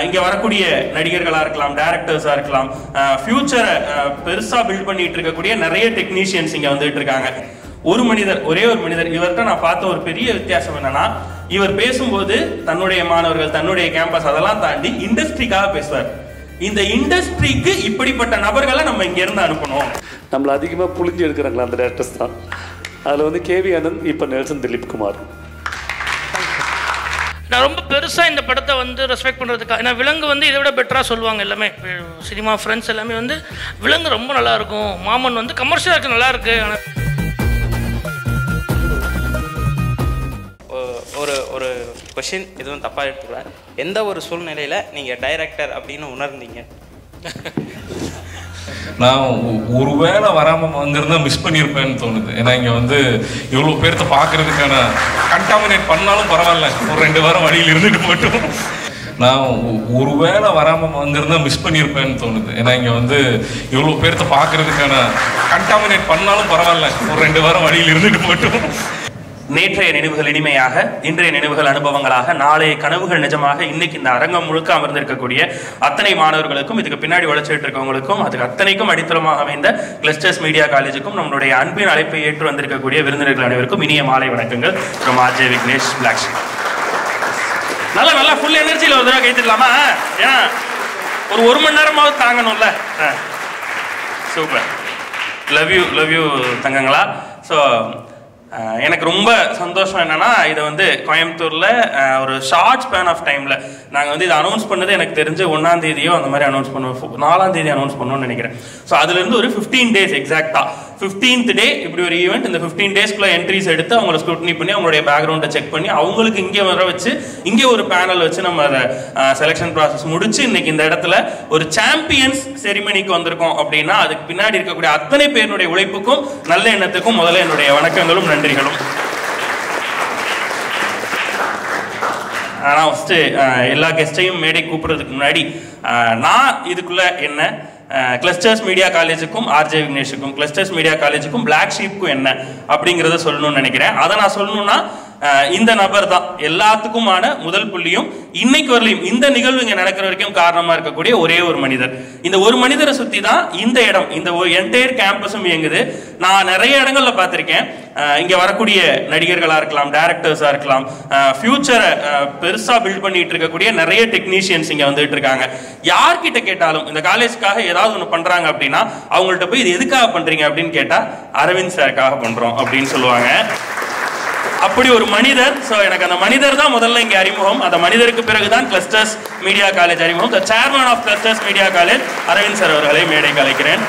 இங்க வரக்கூடிய நடிகர்களா இருக்கலாம், டைரக்டர்ஸா இருக்கலாம், ஃபியூச்சரை பெருசா பில்ட் பண்ணிட்டு இருக்கக்கூடிய நிறைய டெக்னீஷியன்ஸ் இங்க வந்துட்டு இருக்காங்க. ஒரு மனிதர், ஒரே ஒரு மனிதர், இவர்கிட்ட நான் பார்த்த ஒரு பெரிய வித்தியாசம் என்னன்னா, இவர் பேசும்போது தன்னுடைய மாணவர்கள், தன்னுடைய கேம்பஸ் அதெல்லாம் தாண்டி இண்டஸ்ட்ரிக்காக பேசுவார். இந்த இண்டஸ்ட்ரிக்கு இப்படிப்பட்ட நபர்களை நம்ம இங்க இருந்து அனுப்பணும். நம்மள அதிகமா புளிஞ்சு எடுக்கிறாங்களா அந்த டேரக்டர்ஸ் தான். அதுல வந்து கேவி ஆனந்த், இப்ப நெல்சன் திலீப் குமார். நான் ரொம்ப பெருசாக இந்த படத்தை வந்து ரெஸ்பெக்ட் பண்ணுறதுக்காக, ஏன்னா விலங்கு வந்து இதை விட பெட்டராக சொல்லுவாங்க எல்லாமே. சினிமா ஃப்ரெண்ட்ஸ் எல்லாமே வந்து விலங்கு ரொம்ப நல்லாயிருக்கும், மாமன் வந்து கமர்ஷியலாக நல்லாயிருக்கு. ஆனால் ஒரு கொஷின் எதுவும் தப்பாக எடுத்துக்கிறேன். எந்த ஒரு சூழ்நிலையில் நீங்கள் டைரக்டர் அப்படின்னு உணர்ந்தீங்க? நான் ஒருவேளை வராமல் அங்கிருந்தா மிஸ் பண்ணியிருப்பேன்னு தோணுது. ஏன்னா இங்கே வந்து இவ்வளோ பேர்த்த பார்க்கறதுக்கான கண்டாமினேட் பண்ணாலும் பரவாயில்ல, ஒரு 2 வாரம் வழியில் இருந்துட்டு போய்ட்டும். நான் ஒருவேளை வராமல் அங்கிருந்தா மிஸ் பண்ணியிருப்பேன்னு தோணுது. ஏன்னா இங்கே வந்து இவ்வளோ பேர்த்த பார்க்கறதுக்கான கண்டாமினேட் பண்ணாலும் பரவாயில்ல, ஒரு 2 வாரம் வழியில் இருந்துட்டு போய்ட்டும். நேற்றைய நினைவுகள் இனிமையாக, இன்றைய நினைவுகள் அனுபவங்களாக, நாளைய கனவுகள் நிஜமாக. இன்னைக்கு இந்த அரங்கம் முழுக்க அமர்ந்திருக்கக்கூடிய அத்தனை மாணவர்களுக்கும், இதுக்கு பின்னாடி உழைச்சிட்டு இருக்கவங்களுக்கும், அதுக்கு அத்தனைக்கும் அடித்தளமாக அமைந்த கிளஸ்டர்ஸ் மீடியா காலேஜுக்கும், நம்மளுடைய அன்பின் அழைப்பை ஏற்று வந்திருக்கக்கூடிய விருந்தினர்கள் அனைவருக்கும் இனிய மாலை வணக்கங்கள். From RJ Vignesh, Black Sheep. நல்லா ஃபுல் எனர்ஜியில் ஒரு தடவை கைத்திடலாமா? ஏன்னா ஒரு மணி நேரமாவது தாங்கணும்ல. சூப்பர். லவ் யூ தங்கங்களா. ஸோ எனக்கு ரொம்ப சந்தோஷம் என்னன்னா, இதை வந்து கோயம்புத்தூர்ல ஒரு ஷார்ட் ஸ்பேன் ஆஃப் டைம்ல நாங்கள் வந்து இதை அனௌன்ஸ் பண்ணது எனக்கு தெரிஞ்சு 1ஆம் தேதியோ அந்த மாதிரி அனௌன்ஸ் பண்ணுவோம், 4ஆம் தேதி அனௌன்ஸ் பண்ணோம்னு நினைக்கிறேன். ஸோ அதுலேருந்து ஒரு 15 days எக்ஸாக்டா 15th டே இப்படி ஒரு ஈவெண்ட். இந்த 15 daysக்குள்ள என்ட்ரிஸ் எடுத்து அவங்கள ஸ்க்ரூட்னி பண்ணி அவங்களுடைய பேக்ரவுண்டை செக் பண்ணி அவங்களுக்கு இங்கே வர வச்சு இங்கே ஒரு பேனல் வச்சு நம்ம அதை செலெக்ஷன் ப்ராசஸ் முடிச்சு இன்னைக்கு இந்த இடத்துல ஒரு சாம்பியன்ஸ் செரிமனிக்கு வந்திருக்கோம். அப்படின்னா அதுக்கு பின்னாடி இருக்கக்கூடிய அத்தனை பேருடைய உழைப்புக்கும் நல்ல எண்ணத்துக்கும் முதல்ல என்னுடைய வணக்கங்களும் நன்றிகளும். ஆனால் ஃபஸ்ட்டு எல்லா கெஸ்டையும் மேடை கூப்பிட்றதுக்கு முன்னாடி நான் இதுக்குள்ள என்ன கிளஸ்டர்ஸ் மீடியா காலேஜுக்கும் ஆர்ஜே விக்னேஷுக்கும், கிளஸ்டர்ஸ் மீடியா காலேஜுக்கும் பிளாக் ஷீப்புக்கும் என்ன அப்படிங்கிறத சொல்லணும்னு நினைக்கிறேன். அதை நான் சொல்லணும்னா இந்த நபர் தான் எல்லாத்துக்குமான முதல் புள்ளியும் இன்னைக்கு வரலையும் இந்த நிகழ்வு இங்கே நடக்கிற வரைக்கும் காரணமா இருக்கக்கூடிய ஒரே ஒரு மனிதர். இந்த ஒரு மனிதரை சுற்றி தான் இந்த இடம், இந்த என்டையர் கேம்பஸும் இயங்குது. நான் நிறைய இடங்கள்ல பார்த்திருக்கேன். இங்க வரக்கூடிய நடிகர்களா இருக்கலாம், டைரக்டர்ஸா இருக்கலாம், ஃபியூச்சரை பெருசா பில்ட் பண்ணிட்டு இருக்கக்கூடிய நிறைய டெக்னீஷியன்ஸ் இங்க வந்துட்டு இருக்காங்க. யார்கிட்ட கேட்டாலும் இந்த காலேஜுக்காக ஏதாவது ஒன்று பண்றாங்க அப்படின்னா அவங்கள்ட்ட போய் இது எதுக்காக பண்றீங்க அப்படின்னு கேட்டா அரவிந்த் சாருக்காக பண்றோம் அப்படின்னு சொல்லுவாங்க. அப்படி ஒரு மனிதர். ஸோ எனக்கு அந்த மனிதர் தான் முதல்ல இங்கே அறிமுகம். அந்த மனிதருக்கு பிறகுதான் கிளஸ்டர்ஸ் மீடியா காலேஜ் அறிமுகம். The chairman of clusters media college Aravind sir அவர்களை மேடைக்கு அழைக்கிறேன்.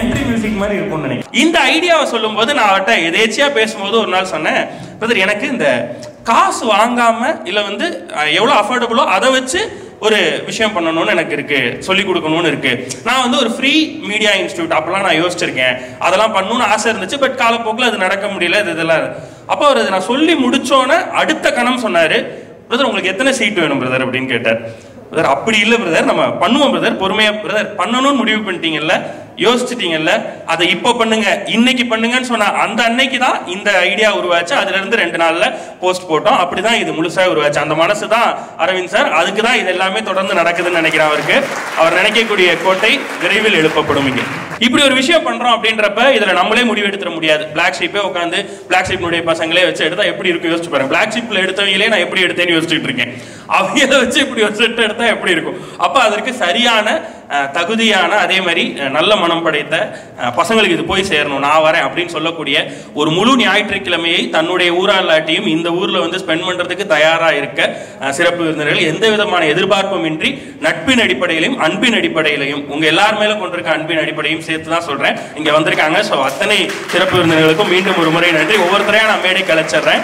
என்ட்ரி மியூசிக் மாதிரி இருக்கும்னு நினைக்கிறேன். இந்த ஐடியாவை சொல்லும் போது நான் அவர்கிட்ட எதேச்சியா பேசும்போது ஒரு நாள் சொன்னேன், பிரதர் எனக்கு இந்த காசு வாங்காம இல்ல வந்து எவ்வளவு அஃபோர்டபுளோ அதை வச்சு ஒரு விஷயம் பண்ணணும்னு எனக்கு இருக்கு, சொல்லி கொடுக்கணும்னு இருக்கு. நான் வந்து ஒரு ஃப்ரீ மீடியா இன்ஸ்டியூட் அப்பெல்லாம் நான் யோசிச்சிருக்கேன், அதெல்லாம் பண்ணணும்னு ஆசை இருந்துச்சு. பட் காலப்போக்கில் அது நடக்க முடியல. இதெல்லாம் அப்போ அவர் நான் சொல்லி முடிச்சோன்னே அடுத்த கணம் சொன்னாரு, பிரதர் உங்களுக்கு எத்தனை சீட் வேணும் பிரதர் அப்படின்னு கேட்டார். பிரதர் அப்படி இல்லை பிரதர், நம்ம பண்ணுவோம் பிரதர், பொறுமையா பிரதர், பண்ணணும்னு முடிவு பண்ணிட்டீங்கல்ல, யோசிச்சிட்டீங்கல்ல, அதை இப்போ பண்ணுங்க, இன்னைக்கு பண்ணுங்கன்னு சொன்னா அந்த அன்னைக்கு தான் இந்த ஐடியா உருவாச்சு. அதுல இருந்து 2 நாள்ல போஸ்ட் போட்டோம். அப்படிதான் இது முழுசா உருவாச்சு. அந்த மனசு தான் அரவிந்த் சார். அதுக்கு தான் இது எல்லாமே தொடர்ந்து நடக்குதுன்னு நினைக்கிறேன். அவருக்கு அவர் நினைக்கக்கூடிய கோட்டை விரைவில் எழுப்பப்படும். இங்க இப்படி ஒரு விஷயம் பண்றோம் அப்படின்றப்ப இதுல நம்மளே முடிவு எடுத்துட முடியாது. பிளாக் ஷீப்பே உட்காந்து பிளாக் ஷீப்னுடைய பசங்களே வச்சு எடுத்தா எப்படி இருக்கும் யோசிச்சு பாருங்க. பிளாக் ஷீப்ல எடுத்தவங்களே நான் எப்படி எடுத்தேன்னு யோசிச்சுட்டு இருக்கேன். அவங்கள வச்சு இப்படி ஒரு செட் எடுத்தா எப்படி இருக்கும்? அப்ப அதற்கு சரியான தகுதியான அதே மாதிரி நல்ல மனம் படைத்த பசங்களுக்கு இது போய் சேரணும், நான் வரேன் அப்படின்னு சொல்லக்கூடிய ஒரு முழு ஞாயிற்றுக்கிழமையை தன்னுடைய ஊராளாட்டியும் இந்த ஊர்ல வந்து ஸ்பெண்ட் பண்றதுக்கு தயாரா இருக்க சிறப்பு விருந்தினர்கள் எந்த விதமான எதிர்பார்ப்பும் இன்றி நட்பின் அடிப்படையிலையும் அன்பின் அடிப்படையிலையும் உங்க எல்லார் மேல கொண்டிருக்க அன்பின் அடிப்படையும் சேர்த்து தான் சொல்றேன் இங்க வந்திருக்காங்க. ஸோ அத்தனை சிறப்பு விருந்தினர்களுக்கும் மீண்டும் ஒரு முறை நன்றி. ஒவ்வொருத்தரையா நான் மேடை கலைச்சிடுறேன்.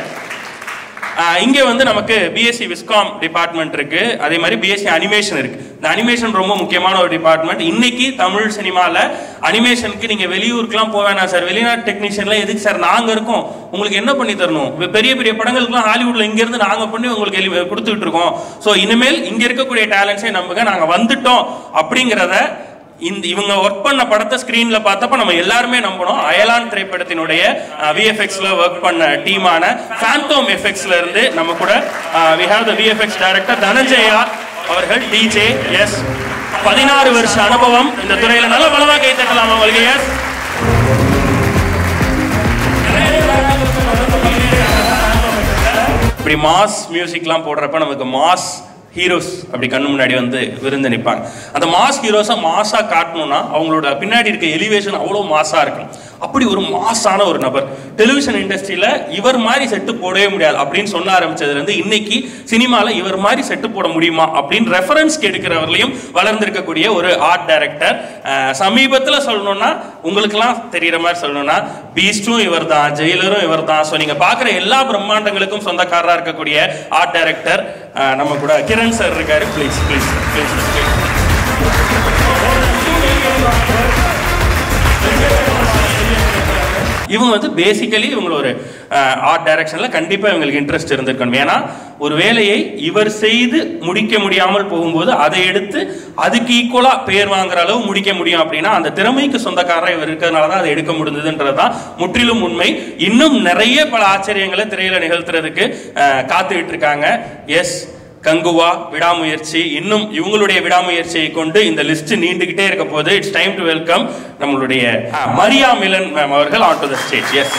இங்கே வந்து நமக்கு பிஎஸ்சி விஸ்காம் டிபார்ட்மெண்ட் இருக்கு, அதே மாதிரி பிஎஸ்சி அனிமேஷன் இருக்கு. இந்த அனிமேஷன் ரொம்ப முக்கியமான ஒரு டிபார்ட்மெண்ட். இன்னைக்கு தமிழ் சினிமாவில் அனிமேஷனுக்கு நீங்க வெளியூருக்குலாம் போவேனா சார், வெளிநாட்டு டெக்னீஷியன்ல எதுக்கு சார், நாங்க இருக்கோம், உங்களுக்கு என்ன பண்ணி தரணும், பெரிய பெரிய படங்களுக்குலாம் ஹாலிவுட்ல இங்க இருந்து நாங்க பண்ணி உங்களுக்கு கொடுத்துட்டு இருக்கோம். ஸோ இனிமேல் இங்க இருக்கக்கூடிய டேலண்ட்ஸை நம்புங்க, நாங்க வந்துட்டோம் அப்படிங்கிறத இவங்க ஒர்க் பண்ண படத்தை ஸ்கிரீன்ல பார்த்தப்ப நம்ம எல்லாருமே நம்பணும். அயலான் திரைப்படத்தினுடைய விஎஃப்எக்ஸ்ல ஒர்க் பண்ண டீமான ஃபேண்டோம் எஃபெக்ட்ஸ்ல இருந்து நம்ம கூட we have the VFX director Dhananjaya அவர்கள். டிஜே எஸ் 16 வருஷ அனுபவம் இந்த துறையில. நல்ல பலமா கை தட்டலாம் அவங்களுக்கு. எஸ் இப்படி மாஸ் மியூசிக்லாம் போடுறப்ப நமக்கு மாஸ் ஹீரோஸ் அப்படி கண்ணு முன்னாடி வந்து விருந்து நிற்பாங்க. அந்த மாஸ் ஹீரோஸை மாஸாக காட்டணும்னா அவங்களோட பின்னாடி இருக்க எலிவேஷன் அவ்வளோ மாஸாக இருக்கும். அப்படி ஒரு மாஸான ஒரு நபர் டெலிவிஷன் இண்டஸ்ட்ரியில் இவர் மாதிரி செட்டு போடவே முடியாது அப்படின்னு சொல்ல ஆரம்பிச்சதுலேருந்து இன்னைக்கு சினிமாவில் இவர் மாதிரி செட்டு போட முடியுமா அப்படின்னு ரெஃபரன்ஸ்க்கு எடுக்கிறவர்களையும் வளர்ந்திருக்கக்கூடிய ஒரு ஆர்ட் டைரக்டர். சமீபத்தில் சொல்லணும்னா உங்களுக்கெல்லாம் தெரிகிற மாதிரி சொல்லணும்னா பீஸ்டும் இவர் தான், ஜெயிலரும் இவர் தான். ஸோ நீங்கள் பார்க்குற எல்லா பிரம்மாண்டங்களுக்கும் சொந்தக்காரராக இருக்கக்கூடிய ஆர்ட் டைரக்டர் நம்ம கூட கிரண் சார் இருக்காரு. Please please please please. இவங்க வந்து பேசிக்கலி இவங்க ஒரு ஆர்ட் டைரக்ஷனில் கண்டிப்பாக இவங்களுக்கு இன்ட்ரெஸ்ட் இருந்திருக்கணும். ஏன்னா ஒரு வேலையை இவர் செய்து முடிக்க முடியாமல் போகும்போது அதை எடுத்து அதுக்கு ஈக்குவலாக பேர் வாங்குற அளவு முடிக்க முடியும் அப்படின்னா அந்த திறமைக்கு சொந்தக்காரராக இவர் இருக்கிறதுனால தான் அதை எடுக்க முடிந்ததுன்றது தான் முற்றிலும் உண்மை. இன்னும் நிறைய பல ஆச்சரியங்களை திரையில நிகழ்த்துறதுக்கு காத்துக்கிட்டு இருக்காங்க. எஸ் கங்குவா விடாமுயற்சி, இன்னும் இவங்களுடைய விடாமுயற்சியை கொண்டு இந்த லிஸ்ட் நீண்டுகிட்டே இருக்க போது. இட்ஸ் டைம் டு வெல்கம் நம்மளுடைய மரியா மிலன் மேம் அவர்கள் on to the stage. Yes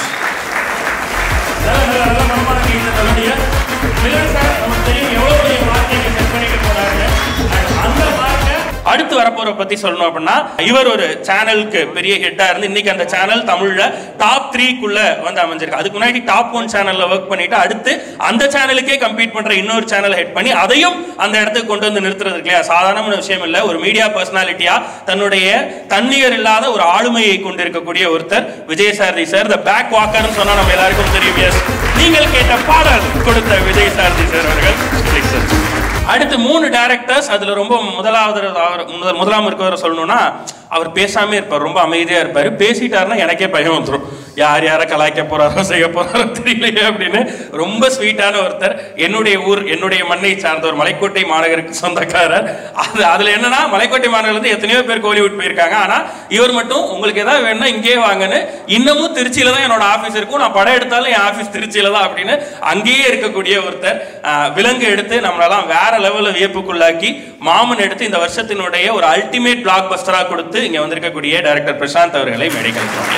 அடுத்து வரப்போற பத்தி சொல்லணும் அப்படின்னா இவர் ஒரு சேனலுக்கு பெரிய ஹெட்டா இருந்து இன்னைக்கு அந்த சேனல் தமிழ்ல டாப் 3க்குள்ள வந்து அமைஞ்சிருக்கு. அதுக்கு முன்னாடி டாப் 1 சேனல்ல ஒர்க் பண்ணிட்டு அடுத்து அந்த சேனலுக்கே கம்பீட் பண்ற இன்னொரு சேனல் ஹெட் பண்ணி அதையும் அந்த இடத்துக்கு கொண்டு வந்து நிறுத்துறது இல்லையா சாதாரணமான விஷயம் இல்ல. ஒரு மீடியா பர்சனாலிட்டியா தன்னுடைய தன்னிகர் இல்லாத ஒரு ஆளுமையை கொண்டிருக்கக்கூடிய ஒருத்தர் விஜயசாரதி சார். த பேக் வாக்கர்னு சொன்னா நம்ம எல்லாருக்கும் தெரியும். எஸ் நீங்கள் கேட்ட பாடல் கொடுத்த விஜயசாரதி சார் அவர்கள். Please sir. அடுத்து 3 டைரக்டர்ஸ். அதுல ரொம்ப முதலாம் இருக்கவர் சொல்லணும்னா அவர் பேசாமே இருப்பார், ரொம்ப அமைதியா இருப்பார். பேசிட்டாருன்னா எனக்கே பயம் வந்துடும், யார் யாரை கலாய்க்க போறாரோ செய்ய போறாரோ தெரியலையே அப்படின்னு. ரொம்ப ஸ்வீட்டான ஒருத்தர். என்னுடைய ஊர் என்னுடைய மண்ணை சார்ந்தவர், மலைக்கோட்டை மாநகருக்கு சொந்தக்காரர். அதுல என்னன்னா மலைக்கோட்டை மாநகர்ல இருந்து எத்தனையோ பேர் கோலிவுட் போயிருக்காங்க. ஆனா இவர் மட்டும் உங்களுக்கு ஏதாவது வேணும்னா இங்கே வாங்கன்னு, இன்னமும் திருச்சியில தான் என்னோட ஆபீஸ் இருக்கும், நான் படம் எடுத்தாலும் என் ஆபீஸ் திருச்சியில தான் அப்படின்னு அங்கேயே இருக்கக்கூடிய ஒருத்தர். விலங்கு எடுத்து நம்மளெல்லாம் வேற லெவல்ல வியப்புக்குள்ளாக்கி மாமன் எடுத்து இந்த வருஷத்தினுடைய ஒரு அல்டிமேட் பிளாக் பஸ்டரா கொடுத்து இங்க வந்திருக்கக்கூடிய டைரக்டர் பிரசாந்த் அவர்களை மேடை கழிக்கிறோம்.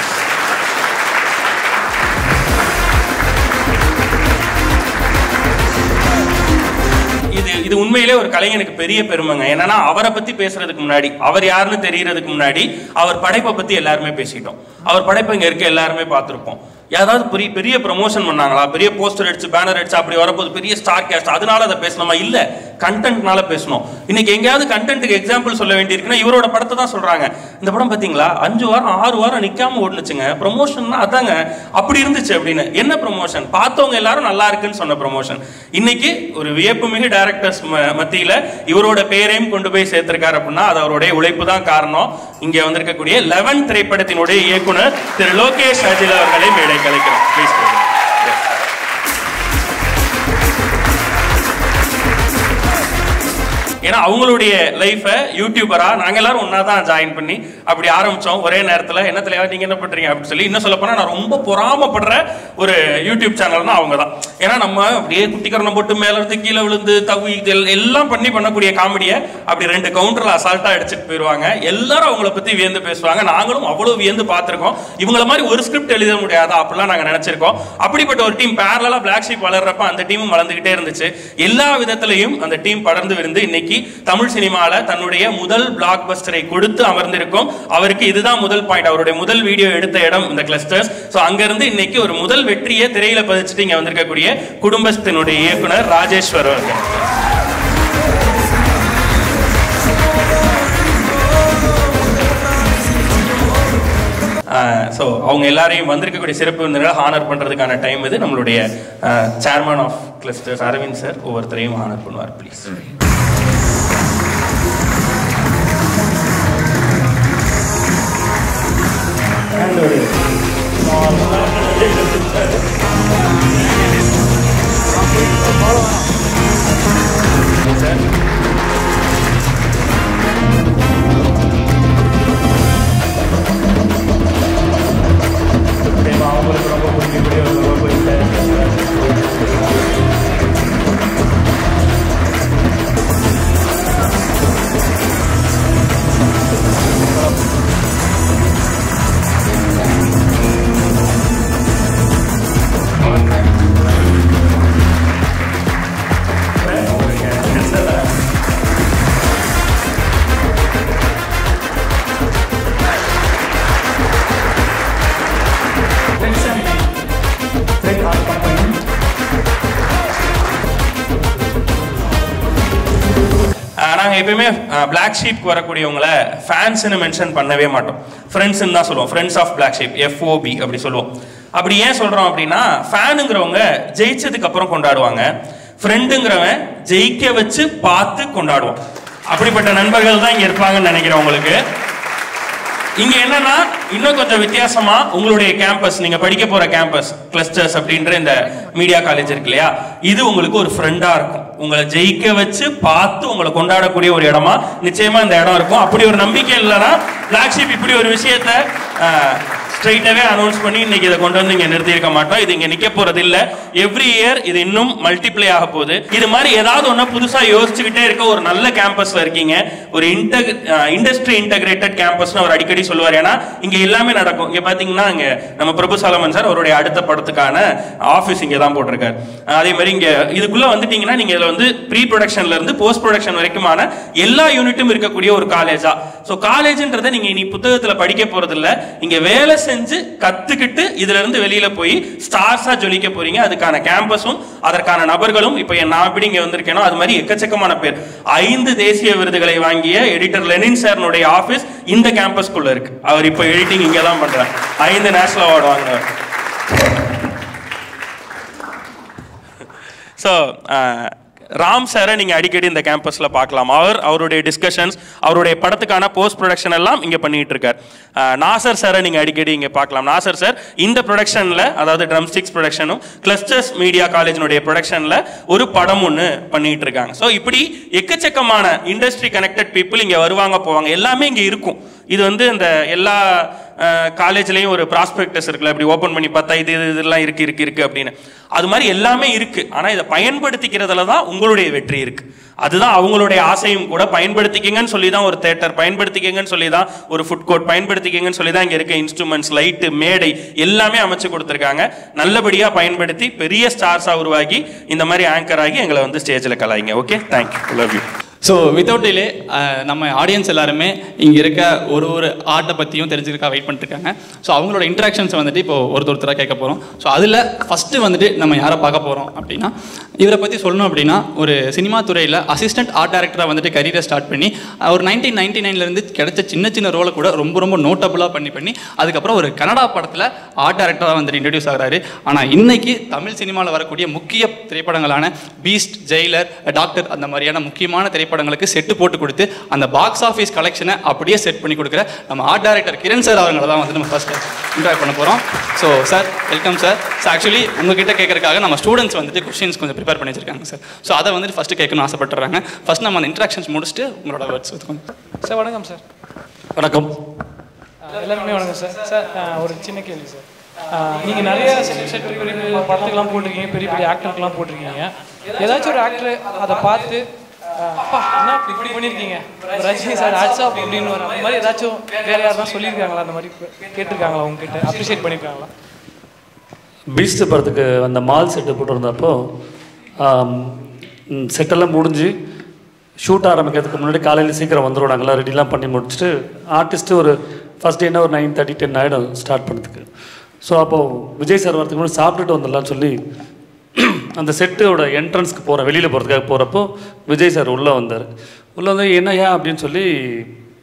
இது உண்மையிலே ஒரு கலைஞனுக்கு பெரிய பெருமைங்க. என்னன்னா அவரை பத்தி பேசுறதுக்கு முன்னாடி, அவர் யாருன்னு தெரியறதுக்கு முன்னாடி அவர் படைப்பை பத்தி எல்லாருமே பேசிட்டோம். அவர் படைப்பை இங்க இருக்க எல்லாருமே பார்த்திருப்போம். ஏதாவது பெரிய ப்ரமோஷன் பண்ணாங்களா, பெரிய போஸ்டர் அடிச்சு பேனர் அடிச்சு அப்படி வரப்போது பெரிய ஸ்டார் கேஸ்ட் அதனால அதை பேசணுமா? இல்ல, கண்டென்ட்னால பேசணும். இன்னைக்கு எங்கேயாவது கண்டென்ட்டுக்கு எக்ஸாம்பிள் சொல்ல வேண்டியிருக்குன்னா இவரோட படத்தை தான் சொல்றாங்க. இந்த படம் பார்த்தீங்களா 5 வாரம் 6 வாரம் நிக்காம ஓடுனுச்சுங்க, ப்ரமோஷன்னா அதாங்க அப்படி இருந்துச்சு அப்படின்னு. என்ன ப்ரமோஷன்? பார்த்தவங்க எல்லாரும் நல்லா இருக்குன்னு சொன்ன ப்ரமோஷன். இன்னைக்கு ஒரு வியப்புமிகு டைரக்டர்ஸ் மத்தியில இவரோட பேரையும் கொண்டு போய் சேர்த்திருக்காரு அப்படின்னா அது அவருடைய உழைப்பு தான் காரணம். இங்க வந்திருக்கக்கூடிய 11 திரைப்படத்தினுடைய இயக்குனர் திரு லோகேஷ் அஜில் அவர்களை மேடை கலைக்கிறோம். ப்ளீஸ். ஏன்னா அவங்களுடைய லைஃபை யூடியூபரா நாங்க எல்லாரும் ஒன்னா தான் ஜாயின் பண்ணி அப்படி ஆரம்பிச்சோம் ஒரே நேரத்தில். என்ன தலைவா நீங்க என்ன பண்றீங்க அப்படின்னு சொல்லி இன்னும் சொல்ல போனா நான் ரொம்ப பொறாமப்படுற ஒரு யூடியூப் சேனல்னா அவங்க தான். ஏன்னா நம்ம அப்படியே குட்டிக்கரணம் போட்டு மேல இருந்து கீழே விழுந்து தவி எல்லாம் பண்ணக்கூடிய காமெடியை அப்படி 2 கவுண்டர்ல அசால்ட்டா அடிச்சுட்டு போயிடுவாங்க. எல்லாரும் அவங்கள பத்தி வியந்து பேசுவாங்க. நாங்களும் அவ்வளவு வியந்து பார்த்திருக்கோம். இவங்கள மாதிரி ஒரு ஸ்கிரிப்ட் எழுத முடியாதா அப்படிலாம் நாங்க நினைச்சிருக்கோம். அப்படிப்பட்ட ஒரு டீம் பேரலா பிளாக் ஷீப் வளர்றப்ப அந்த டீமும் வளர்ந்துகிட்டே இருந்துச்சு. எல்லா விதத்திலையும் அந்த டீம் படர்ந்து விருந்து இன்னைக்கு தமிழ் சினிமால தன்னுடைய முதல் பிளாக் பஸ்டரை கொடுத்து அமர்ந்திருக்கும். அவருக்கு இதுதான் முதல் பாயிண்ட். அவருடைய முதல் வீடியோ எடுத்த இடம் இந்த கிளஸ்டர்ஸ். சோ அங்க இருந்து இன்னைக்கு ஒரு முதல் வெற்றியை திரையில பதிச்சுட்டு இங்க வந்திருக்கக்கூடிய குடும்பத்தினுடைய இயக்குனர் ராஜேஸ்வர் அவர்கள். ஸோ அவங்க எல்லாரையும் வந்திருக்கக்கூடிய சிறப்பு விருந்தினர்களை ஹானர் பண்றதுக்கான டைம் இது. நம்மளுடைய chairman of clusters Aravind sir ஒவ்வொருத்தரையும் ஹானர் பண்ணுவார். ப்ளீஸ். நாங்கள் எப்பயுமே பிளாக் ஷீப்க்கு வரக்கூடியவங்களை ஃபேன்ஸ்னு மென்ஷன் பண்ணவே மாட்டோம், ஃப்ரெண்ட்ஸ்ன்னு தான் சொல்லுவோம். Friends of black sheep, FOB அப்படி சொல்லுவோம். அப்படி ஏன் சொல்கிறோம் அப்படின்னா, ஃபேனுங்கிறவங்க ஜெயிச்சதுக்கு அப்புறம் கொண்டாடுவாங்க, ஃப்ரெண்டுங்கிறவன் ஜெயிக்க வச்சு பார்த்து கொண்டாடுவோம். அப்படிப்பட்ட நண்பர்கள் தான் இங்கே இருப்பாங்கன்னு நினைக்கிறேன். உங்களுக்கு இங்க என்னன்னா இன்னும் கொஞ்சம் வித்தியாசமா உங்களுடைய கேம்பஸ், நீங்க படிக்க போற கேம்பஸ் கிளஸ்டர்ஸ் அப்படின்ற இந்த மீடியா காலேஜ் இருக்கு இல்லையா, இது உங்களுக்கு ஒரு ஃப்ரெண்டா இருக்கும். உங்களை ஜெயிக்க வச்சு பார்த்து உங்களை கொண்டாடக்கூடிய ஒரு இடமா நிச்சயமா இந்த இடம் இருக்கும். அப்படி ஒரு நம்பிக்கை இல்லைன்னா பிளாக் ஷீப் இப்படி ஒரு விஷயத்த ஸ்ட்ரைட்டாகவே அனௌன்ஸ் பண்ணி இன்னைக்கு இதை கொண்டு வந்து இங்கே நிறுத்தியிருக்க மாட்டோம். இது இங்கே நிற்க போறது இல்லை. எவ்ரி இயர் இது இன்னும் மல்டிப்ளை ஆக போகுது. இது மாதிரி ஏதாவது ஒன்று புதுசாக யோசிச்சுக்கிட்டே இருக்க ஒரு நல்ல கேம்பஸ்ல இருக்கீங்க. ஒரு இண்டஸ்ட்ரி இன்டகிரேட்டட் கேம்பஸ்னு அவர் அடிக்கடி சொல்லுவார். ஏன்னா இங்கே எல்லாமே நடக்கும். இங்கே பார்த்தீங்கன்னா இங்கே நம்ம பிரபு சாலமன் சார் அவருடைய அடுத்த படத்துக்கான ஆஃபீஸ் இங்கே தான் போட்டிருக்காரு. அதே மாதிரி இங்கே இதுக்குள்ளே வந்துட்டீங்கன்னா நீங்கள் இதில் வந்து ப்ரீ ப்ரொடக்ஷன்ல இருந்து போஸ்ட் ப்ரொடக்ஷன் வரைக்குமான எல்லா யூனிட்டும் இருக்கக்கூடிய ஒரு காலேஜா. ஸோ காலேஜ்ன்றதை நீங்கள் இனி புத்தகத்தில் படிக்க போறது இல்லை, இங்கே வேலை செஞ்சு கத்துக்கிட்டு இதுல இருந்து வெளியில போய் ஸ்டார்ஸா ஜொலிக்க போறீங்க. அதுக்கான கேம்பஸும் அதற்கான நபர்களும் இப்ப நான் எப்படி இங்க வந்திருக்கேனோ அது மாதிரி எக்கச்சக்கமான பேர் 5 தேசிய விருதுகளை வாங்கிய எடிட்டர் லெனின் சார்னுடைய ஆபீஸ் இந்த கேம்பஸ்குள்ள இருக்கு. அவர் இப்ப எடிட்டிங் இங்க தான் பண்றார். 5 நேஷனல் அவார்டு வாங்கினார். ஸோ ராம் சாரை நீங்கள் அடிக்கடி இந்த கேம்பஸில் பார்க்கலாம். அவருடைய டிஸ்கஷன்ஸ், அவருடைய படத்துக்கான போஸ்ட் ப்ரொடக்ஷன் எல்லாம் இங்கே பண்ணிட்டு இருக்கார். நாசர் சாரை நீங்கள் அடிக்கடி இங்கே பார்க்கலாம். நாசர் சார் இந்த ப்ரொடக்ஷனில், அதாவது ட்ரம் ஸ்டிக்ஸ் ப்ரொடக்ஷனும் கிளஸ்டர்ஸ் மீடியா காலேஜினுடைய ப்ரொடக்ஷனில் ஒரு படம் ஒன்று பண்ணிட்டு இருக்காங்க. ஸோ இப்படி எக்கச்சக்கமான இண்டஸ்ட்ரி கனெக்டட் பீப்புள் இங்கே வருவாங்க போவாங்க, எல்லாமே இங்கே இருக்கும். இது வந்து இந்த எல்லா காலேஜ்லேயும் ஒரு ப்ராஸ்பெக்டஸ் இருக்குல்ல, இப்படி ஓப்பன் பண்ணி பார்த்தா இதெல்லாம் இருக்கு அப்படின்னு, அது மாதிரி எல்லாமே இருக்கு. ஆனால் இதை பயன்படுத்திக்கிறதுல தான் உங்களுடைய வெற்றி இருக்கு. அதுதான் அவங்களுடைய ஆசையும் கூட. பயன்படுத்திக்கங்கன்னு சொல்லி தான் ஒரு தேட்டர், பயன்படுத்திக்கங்கன்னு சொல்லி தான் ஒரு ஃபுட் கோர்ட், பயன்படுத்திக்கங்கன்னு சொல்லி தான் இங்கே இருக்க இன்ஸ்ட்ருமெண்ட்ஸ், லைட்டு, மேடை எல்லாமே அமைச்சு கொடுத்துருக்காங்க. நல்லபடியாக பயன்படுத்தி பெரிய ஸ்டார்ஸாக உருவாக்கி இந்த மாதிரி ஆங்கர் ஆகி எங்களை வந்து ஸ்டேஜில் கலாய்ங்க. Okay, thank you, love you. So without delay நம்ம ஆடியன்ஸ் எல்லாருமே இங்கே இருக்க ஒரு ஆர்ட்டை பற்றியும் தெரிஞ்சுருக்கா வெயிட் பண்ணிட்டுருக்காங்க. ஸோ அவங்களோட இன்ட்ராக்ஷன்ஸ் வந்துட்டு இப்போ ஒருத்தராக கேட்க போகிறோம். ஸோ அதில் ஃபஸ்ட்டு வந்துட்டு நம்ம யாரை பார்க்க போகிறோம் அப்படின்னா, இவரை பற்றி சொல்லணும் அப்படின்னா, ஒரு சினிமா துறையில் அசிஸ்டன்ட் ஆர்ட் டைரக்டராக வந்துட்டு கரியரை ஸ்டார்ட் பண்ணி ஒரு 1999 கிடைச்ச சின்ன ரோலை கூட ரொம்ப நோட்டபுளாக பண்ணி அதுக்கப்புறம் ஒரு கன்னடா படத்தில் ஆர்ட் டைரக்டராக வந்துட்டு இன்ட்ரடியூஸ் ஆகிறாரு. ஆனால் இன்னைக்கு தமிழ் சினிமாவில் வரக்கூடிய முக்கிய திரைப்படங்களான பீஸ்ட், ஜெயிலர், டாக்டர் அந்த மாதிரியான முக்கியமான திரைப்படங்களுக்கு செட்டு போட்டு கொடுத்து அந்த பாக்ஸ் ஆஃபீஸ் கலெக்ஷனை அப்படியே செட் பண்ணி கொடுக்குற நம்ம ஆர்ட் டைரக்டர் கிரண் சார் அவங்களை தான் வந்து நம்ம ஃபர்ஸ்ட் இன்ட்ராக்ட் பண்ண போகிறோம். So sir, welcome sir. So actually உங்ககிட்ட கேட்கறதுக்காக நம்ம ஸ்டூடெண்ட்ஸ் வந்துட்டு கொஸ்டின்ஸ் கொஞ்சம் ப்ரிப்பேர் பண்ணி வச்சிருக்காங்க சார். ஸோ அதை வந்துட்டு ஃபஸ்ட்டு கேட்கணும்னு ஆசைப்பட்டுறாங்க. ஃபர்ஸ்ட் நம்ம அந்த இன்ட்ராக்ஷன்ஸ் முடிச்சுட்டு உங்களோட வேர்ட்ஸ் வச்சுக்கோங்க சார். வணக்கம் சார். வணக்கம் எல்லாருமே வணக்கம் சார். சார் ஒரு சின்ன கேள்வி சார். நீங்கள் நிறைய செட் படத்துக்கெல்லாம் போட்டிருக்கீங்க, பெரிய பெரிய ஆக்டருக்கெல்லாம் போட்டிருக்கீங்க. ஏதாச்சும் ஒரு ஆக்டர் அதை பார்த்து அப்பா என்ன இப்படி பண்ணியிருக்கீங்க, ரஜினி சார் ஆட்ஸா அப்படின்னு வர மாதிரி ஏதாச்சும் வேற யாரும் சொல்லியிருக்காங்களா, அந்த மாதிரி கேட்டிருக்காங்களா, உங்ககிட்ட அப்ரிஷியேட் பண்ணியிருக்காங்களா? பீஸ்ட் படத்துக்கு அந்த மால் செட்டு போட்டிருந்தப்போ செட்டெல்லாம் முடிஞ்சு ஷூட் ஆரம்பிக்கிறதுக்கு முன்னாடி காலையில் சீக்கிரம் வந்துடும். நாங்கள்லாம் ரெடிலாம் பண்ணி முடிச்சுட்டு ஆர்டிஸ்ட்டு ஒரு ஃபஸ்ட் டேனா ஒரு 9:30, 10 ஆகிடும் ஸ்டார்ட் பண்ணுறதுக்கு. ஸோ அப்போது விஜய் சார் வரதுக்கு முன்னாடி சாப்பிட்டுட்டு வந்துடலான்னு சொல்லி அந்த செட்டோட என்ட்ரன்ஸ்க்கு போகிறேன், வெளியில் போகிறதுக்காக போகிறப்போ விஜய் சார் உள்ளே வந்தார். உள்ளே வந்து என்னையா அப்படின்னு சொல்லி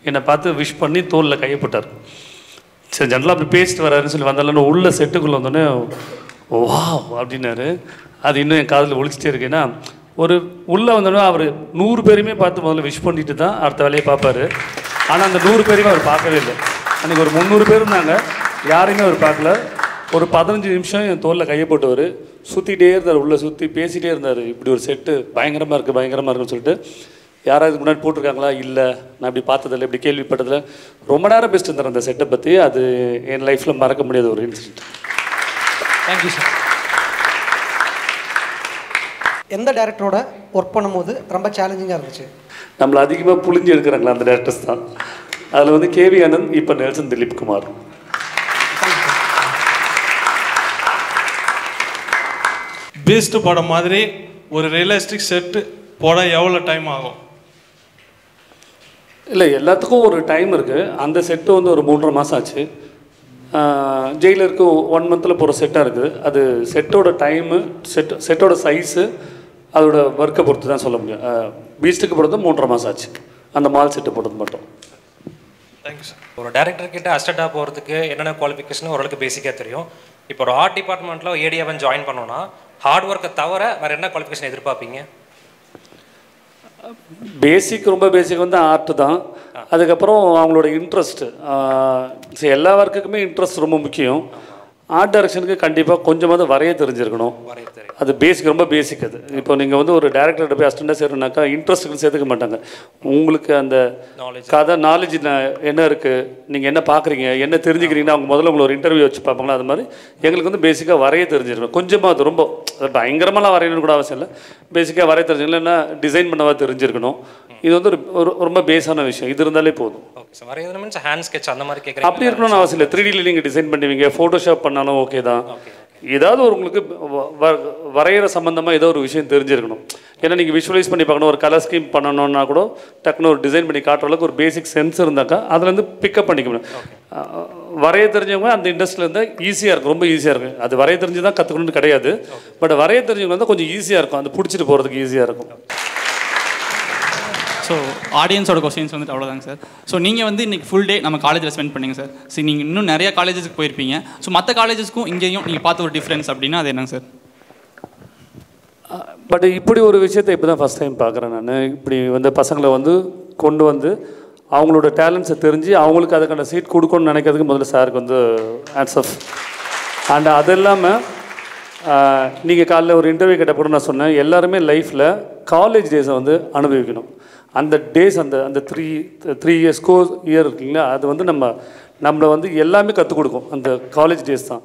என்னை பார்த்து விஷ் பண்ணி தோலில் கையை போட்டார். சரி, ஜென்ரலாக அப்படி பேசிட்டு வராருன்னு சொல்லி வந்தாலும் உள்ள செட்டுக்குள்ளே வந்தோடனே வா அப்படின்னாரு. அது இன்னும் என் காதில் ஒழிச்சிட்டே இருக்கு. ஏன்னா ஒரு உள்ளே வந்தோடனே அவர் 100 பேருமே பார்த்து முதல்ல விஷ் பண்ணிட்டு தான் அடுத்த வேலையை பார்ப்பார். ஆனால் அந்த 100 பேருமே அவர் பார்க்கவே இல்லை. அன்றைக்கி ஒரு 300 பேர் இருந்தாங்க, யாரையுமே அவர் பார்க்கல. ஒரு 15 நிமிஷம் என் தோலில் கையை போட்டவர் சுற்றிகிட்டே இருந்தார், உள்ளே சுற்றி பேசிகிட்டே இருந்தார். இப்படி ஒரு செட்டு பயங்கரமாக இருக்குன்னு சொல்லிட்டு, யாராவது முன்னாடி போட்டிருக்காங்களா, இல்லை நான் இப்படி பார்த்ததில்லை, இப்படி கேள்விப்பட்டதில்லை. ரொம்ப நேரம் பேசிட்டு இருந்தார் அந்த செட்டை பற்றி. அது என் லைஃப்பில் மறக்க முடியாத ஒரு இன்சிடென்ட். Thank you sir. எந்த டேரக்டரோட ஒர்க் பண்ணும்போது ரொம்ப சேலஞ்சிங்காக இருந்துச்சு? நம்மளை அதிகமாக புழிஞ்சு எடுக்கிறாங்களா அந்த டேரக்டர்ஸ் தான். அதில் வந்து கேவி ஆனந்த், இப்போ நெல்சன் திலீப் குமார். பீஸ்ட் படம் மாதிரி ஒரு ரியலிஸ்டிக் செட்டு போட எவ்வளோ டைம் ஆகும்? இல்லை, எல்லாத்துக்கும் ஒரு டைம் இருக்குது. அந்த செட்டு வந்து ஒரு 3.5 மாதம் ஆச்சு. ஜெயிலருக்கு 1 மந்தில் போகிற செட்டாக இருக்குது. அது செட்டோட டைமு, செட்டோட சைஸு, அதோட ஒர்க்கை பொறுத்து தான் சொல்ல முடியும். பீஸ்ட்டுக்கு போடுறது 3.5 மாதம் ஆச்சு, அந்த மால் செட்டு போட்டது மட்டும். Thank you sir. ஒரு டேரக்டர் கிட்ட அசிஸ்டண்டாக போகிறதுக்கு என்னென்ன குவாலிஃபிகேஷன் ஓரளவுக்கு பேசிக்காக தெரியும். இப்போ ஒரு ஆர்ட் டிபார்ட்மெண்ட்டில் ஏடியாவை ஜாயின் பண்ணோன்னா ஹார்ட் ஒர்க்கை தவிர வேறு என்ன குவாலிஃபிகேஷன் எதிர்பார்ப்பீங்க? பேசிக் ரொம்ப பேசிக் வந்து ஆர்ட் தான். அதுக்கப்புறம் அவங்களோட இன்ட்ரெஸ்ட்டு, எல்லா ஒர்க்குக்குமே இன்ட்ரெஸ்ட் ரொம்ப முக்கியம். ஆர்ட் டைரக்ஷனுக்கு கண்டிப்பாக கொஞ்சமாவது வரைய தெரிஞ்சிருக்கணும். அது பேசிக், ரொம்ப பேசிக் அது. இப்போ நீங்கள் வந்து ஒரு டேரக்டர்கிட்ட போய் அசிஸ்டண்டாக சேரணுனாக்கா இன்ட்ரெஸ்ட்டுக்கு சேர்த்துக்க மாட்டாங்க. உங்களுக்கு அந்த கதை நாலேஜ் என்ன இருக்குது, நீங்கள் என்ன பார்க்குறீங்க, என்ன தெரிஞ்சுக்கிறீங்கன்னா அவங்க முதல்ல உங்களை ஒரு இன்டர்வியூ வச்சு பார்ப்பாங்களா. அது மாதிரி எங்களுக்கு வந்து பேசிக்காக வரைய தெரிஞ்சிருக்கணும். கொஞ்சமாக அது ரொம்ப பயங்கரமாலாம் வரையணும்னு கூட அவசியம் இல்லை, பேசிக்காக வரைய தெரிஞ்சுக்கணும். இல்லைன்னா டிசைன் பண்ணவா தெரிஞ்சிருக்கணும். இது வந்து ஒரு ரொம்ப பேஸான விஷயம். இது இருந்தாலே போதும். அப்படி இருக்கணும்னு அவசியம் இல்லை. 3Dயில் நீங்கள் டிசைன் பண்ணுவீங்க, ஃபோட்டோஷாப் பண்ணாலும் ஓகே தான். ஏதாவது ஒரு உங்களுக்கு வரைகிற சம்மந்தமாக ஏதோ ஒரு விஷயம் தெரிஞ்சிருக்கணும். ஏன்னா நீங்கள் விஷுவலைஸ் பண்ணி பார்க்கணும், ஒரு கலர் ஸ்கீம் பண்ணணும்னா கூட டக்குன்னு ஒரு டிசைன் பண்ணி காட்டுற அளவுக்கு ஒரு பேசிக் சென்ஸ் இருந்தாக்கா அதுலேருந்து பிக்கப் பண்ணிக்கணும். வரைய தெரிஞ்சவங்க அந்த இண்டஸ்ட்ரியில் இருந்தால் ஈஸியாக இருக்கும், ரொம்ப ஈஸியாக இருக்கும். அது வரைய தெரிஞ்சு தான் கற்றுக்கணும்னு கிடையாது, பட் வரைய தெரிஞ்சவங்க வந்து கொஞ்சம் ஈஸியாக இருக்கும், அது பிடிச்சிட்டு போகிறதுக்கு ஈஸியாக இருக்கும். ஸோ ஆடியன்ஸோட கொஸ்டின்ஸ் வந்துட்டு அவ்வளோதாங்க சார். ஸோ நீங்கள் வந்து இன்றைக்கி ஃபுல் டே நம்ம காலேஜில் ஸ்பெண்ட் பண்ணிங்க சார். சரி, நீங்கள் இன்னும் நிறைய காலேஜஸ்க்கு போயிருப்பீங்க. ஸோ மற்ற காலேஜஸ்க்கும் இங்கேயும் நீங்கள் பார்த்த ஒரு டிஃப்ரென்ஸ் அப்படின்னா அது என்னங்க சார்? பட் இப்படி ஒரு விஷயத்தை இப்போ தான் ஃபஸ்ட் டைம் பார்க்குறேன் நான். இப்படி வந்து பசங்களை வந்து கொண்டு வந்து அவங்களோட டேலண்ட்ஸை தெரிஞ்சு அவங்களுக்கு அதுக்கான சீட் கொடுக்கணும்னு நினைக்கிறதுக்கு முதல்ல சாருக்கு வந்து ஹேட்ஸ் ஆஃப். அண்ட் அது இல்லாமல் நீங்கள் காலைல ஒரு இன்டர்வியூ கேட்ட கூட நான் சொன்னேன், எல்லாருமே லைஃப்பில் காலேஜ் டேஸை வந்து அனுபவிக்கணும். அந்த டேஸ் அந்த த்ரீ இயர்ஸ் கோர்ஸ் இயர் இருக்குங்களா, அது வந்து நம்மளை வந்து எல்லாமே கற்றுக் கொடுக்கும் அந்த காலேஜ் டேஸ் தான்.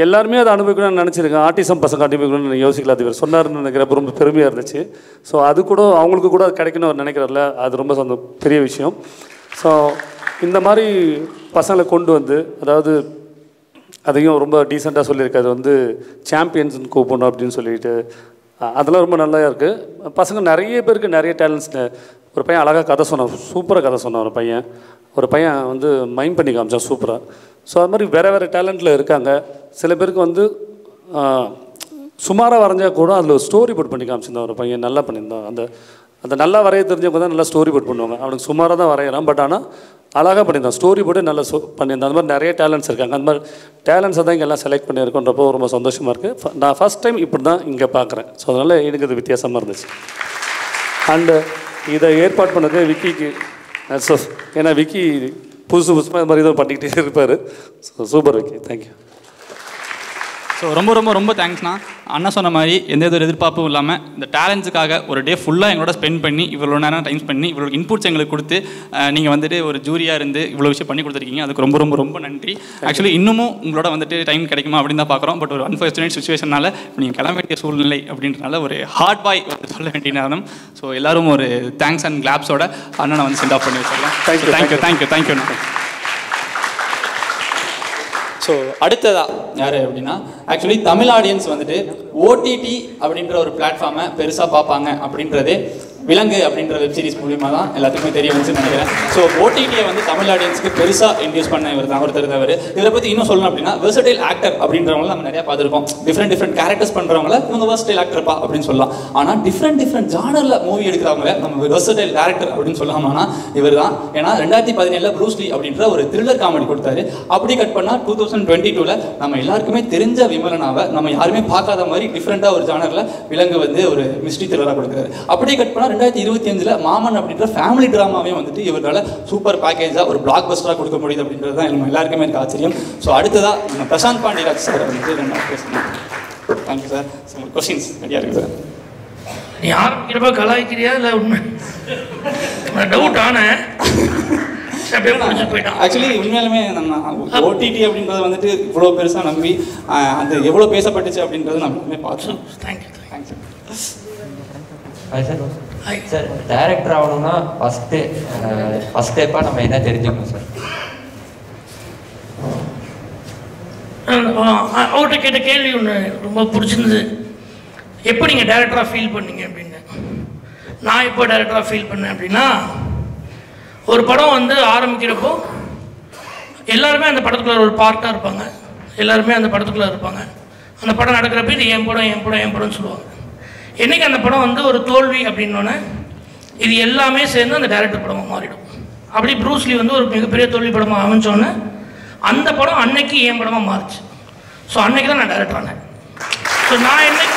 எல்லாருமே அதை அனுபவிக்கணும்னு நினச்சிருக்கேன். ஆர்டிசம் பசங்க அனுபவிக்கணும்னு யோசிக்கல, அது இவர் சொன்னார்னு நினைக்கிறப்ப ரொம்ப பெருமையாக இருந்துச்சு. ஸோ அது கூட அவங்களுக்கு கூட அது கிடைக்கணும் அவர் நினைக்கிறதில்ல, அது ரொம்ப பெரிய விஷயம். ஸோ இந்த மாதிரி பசங்களை கொண்டு வந்து, அதாவது அதையும் ரொம்ப டீசெண்டாக சொல்லியிருக்காது, வந்து சாம்பியன்ஸ்னு கூப்பிடணும் அப்படின்னு சொல்லிட்டு, அதெல்லாம் ரொம்ப நல்லா இருக்குது. பசங்க நிறைய பேருக்கு நிறைய டேலண்ட்ஸ். ஒரு பையன் அழகாக கதை சொன்னான், சூப்பராக கதை சொன்னான். ஒரு பையன் வந்து மைண்ட் பண்ணி காமிச்சான் சூப்பராக. ஸோ அது மாதிரி வேறு டேலண்ட்டில் இருக்காங்க. சில பேருக்கு வந்து சுமாராக வரைஞ்சால் கூட அதில் ஒரு ஸ்டோரி போர்ட் பண்ணி காமிச்சிருந்தான் ஒரு பையன், நல்லா பண்ணியிருந்தான். அந்த நல்லா வரைய தெரிஞ்சவங்க தான் நல்லா ஸ்டோரி போர்ட் பண்ணுவாங்க. அவனுக்கு சுமாராக தான் வரைகிறான், பட் ஆனால் அழகாக பண்ணியிருந்தான், ஸ்டோரி போட்டு நல்லா பண்ணியிருந்தான். அந்த மாதிரி நிறைய டேலண்ட்ஸ் இருக்காங்க. அந்த மாதிரி டேலண்ட்ஸை தான் இங்கே எல்லாம் செலக்ட் பண்ணியிருக்கோன்றப்போ ரொம்ப சந்தோஷமாக இருக்குது. நான் ஃபஸ்ட் டைம் இப்படி தான் இங்கே பார்க்குறேன். ஸோ அதனால் எனக்கு இது வித்தியாசமாக இருந்துச்சு. அண்டு இதை ஏற்பாடு பண்ணது விக்கிக்கு, ஏன்னா விக்கி புதுசாக இது மாதிரி தான் பண்ணிக்கிட்டே இருப்பார். So super Vicky, thank you. So ரொம்ப தேங்க்ஸ்ண்ணா. அண்ணா சொன்ன மாதிரி எந்த ஒரு எதிர்பார்ப்பும் இல்லாமல் இந்த டேலண்ட்ஸுக்காக ஒரு டே ஃபுல்லாக எங்களோட ஸ்பெண்ட் பண்ணி இவ்வளோ நேரம் டைம் பண்ணி இவ்வளோ இன்புட்ஸ் எங்களுக்கு கொடுத்து நீங்கள் வந்துட்டு ஒரு ஜூரியாக இருந்து இவ்வளோ விஷயம் பண்ணி கொடுத்துருக்கீங்க. அதுக்கு ரொம்ப நன்றி. ஆக்சுவலி இன்னமும் உங்களோட வந்துட்டு டைம் கிடைக்குமா அப்படின்னு தான் பார்க்குறோம். பட் ஒரு அன்ஃபார்ச்சுனேட் சுச்சுவேஷனால நீங்கள் கிளம்ப வேண்டிய சூழ்நிலை அப்படின்றனால ஒரு ஹார்ட் பாய் சொல்ல வேண்டிய நேரம். ஸோ எல்லோரும் ஒரு தேங்க்ஸ் அண்ட் கிளாப்ஸோட அண்ணனை வந்து சென்ட் ஆஃப் பண்ணி வச்சிடலாம். தேங்க்யூ. ஸோ அடுத்ததா யார் அப்படின்னா, ஆக்சுவலி தமிழ் ஆடியன்ஸ் வந்துட்டு ஓடிடி அப்படின்ற ஒரு பிளாட்ஃபார்மை பெருசாக பார்ப்பாங்க அப்படின்றதே விலங்கு அப்படின்ற வெப் சீரிஸ் மூலியமாக தான் எல்லாத்துக்குமே தெரிய வந்துச்சுன்னு நினைக்கிறேன். ஸோ ஓடிடியை வந்து தமிழ் ஆடியன்ஸ்க்கு பெருசாக இன்ட்யூஸ் பண்ண இவர் தான் ஒருத்தர் தவிர. இதில் பற்றி இன்னும் சொல்லணும் அப்படின்னா, வெர்சடைல் ஆக்டர் அப்படின்றவங்கள நம்ம நிறையா பார்த்துருக்கோம். டிஃப்ரெண்ட் கேரக்டர்ஸ் பண்ணுறவங்கள இவங்க வெர்சடைல் ஆக்டர்ப்பா அப்படின்னு சொல்லலாம். ஆனால் டிஃப்ரெண்ட் ஜானரில் மூவி எடுக்கிறவங்கள நம்ம வெர்சடைல் டேரக்டர் அப்படின்னு சொல்லலாம்னா இவர் தான். ஏன்னா 2017 ப்ரூஸ் லீ அப்படின்ற ஒரு த்ரில்லர் காமெடி கொடுத்தாரு. அப்படி கட் பண்ணால் 2022 நம்ம எல்லாருக்குமே தெரிஞ்ச விமலனாவை நம்ம யாருமே பார்க்காத மாதிரி டிஃப்ரெண்ட்டாக ஒரு ஜானரில் விலங்கு வந்து ஒரு மிஸ்ட்ரி த்ரில்லராக கொடுக்குறாரு. அப்படி கட் பண்ணால் 2025 மாமன் அப்படின்ற ஃபேமிலி ட்ராமாவே வந்துட்டு இவரால் சூப்பர் பேக்கேஜாக ஒரு பிளாக் பஸ்டராக கொடுக்க முடியுது அப்படின்றது தான் நம்ம எல்லாருக்குமே எனக்கு ஆச்சரியம். ஸோ அடுத்ததாக நம்ம பிரசாந்த் பாண்டியராஜ் சார் வந்துட்டு நம்ம பேசணும். Thank you sir. கொஸ்டின்ஸ் ரெடியாக இருக்குது சார். நீ ஆரம்பிக்கிறப்ப கலாய்க்கிறியா இல்லை உண்மை டவுட் ஆனேன். ஆக்சுவலி உண்மையிலுமே நம்ம ஓடிடி அப்படின்றது வந்துட்டு இவ்வளோ பெருசாக நம்பி அந்த எவ்வளோ பேசப்பட்டுச்சு அப்படின்றது நம்ம பார்த்தோம். தேங்க்யூ. சார், டைரக்டர் ஆகணும்னா ஃபஸ்ட் ஸ்டெப்பாக நம்ம என்ன தெரிஞ்சுக்கணும் சார்? அவர்கிட்ட கேட்ட கேள்வி ஒன்று ரொம்ப பிடிச்சிருந்தது. எப்போ நீங்கள் டைரக்டராக ஃபீல் பண்ணீங்க அப்படின்னு. நான் எப்போ டைரக்டராக ஃபீல் பண்ணேன் அப்படின்னா, ஒரு படம் வந்து ஆரம்பிக்கிறப்போ எல்லாருமே அந்த படத்துக்குள்ள ஒரு பார்ட்டாக இருப்பாங்க. எல்லாருமே அந்த படத்துக்குள்ளே இருப்பாங்க. அந்த படம் நடக்கிறப்ப இது என் படம்னு சொல்லுவாங்க. என்றைக்கு அந்த படம் வந்து ஒரு தோல்வி அப்படின்னோடனே இது எல்லாமே சேர்ந்து அந்த டைரக்டர் படமாக மாறிடும். அப்படி ப்ரூஸ்லி வந்து ஒரு மிகப்பெரிய தோல்வி படமாக அமைச்சோன்னே அந்த படம் அன்னைக்கு என் படமாக மாறிச்சு. ஸோ அன்னைக்கு தான் நான் டைரக்டர் ஆனேன். ஸோ நான் என்ன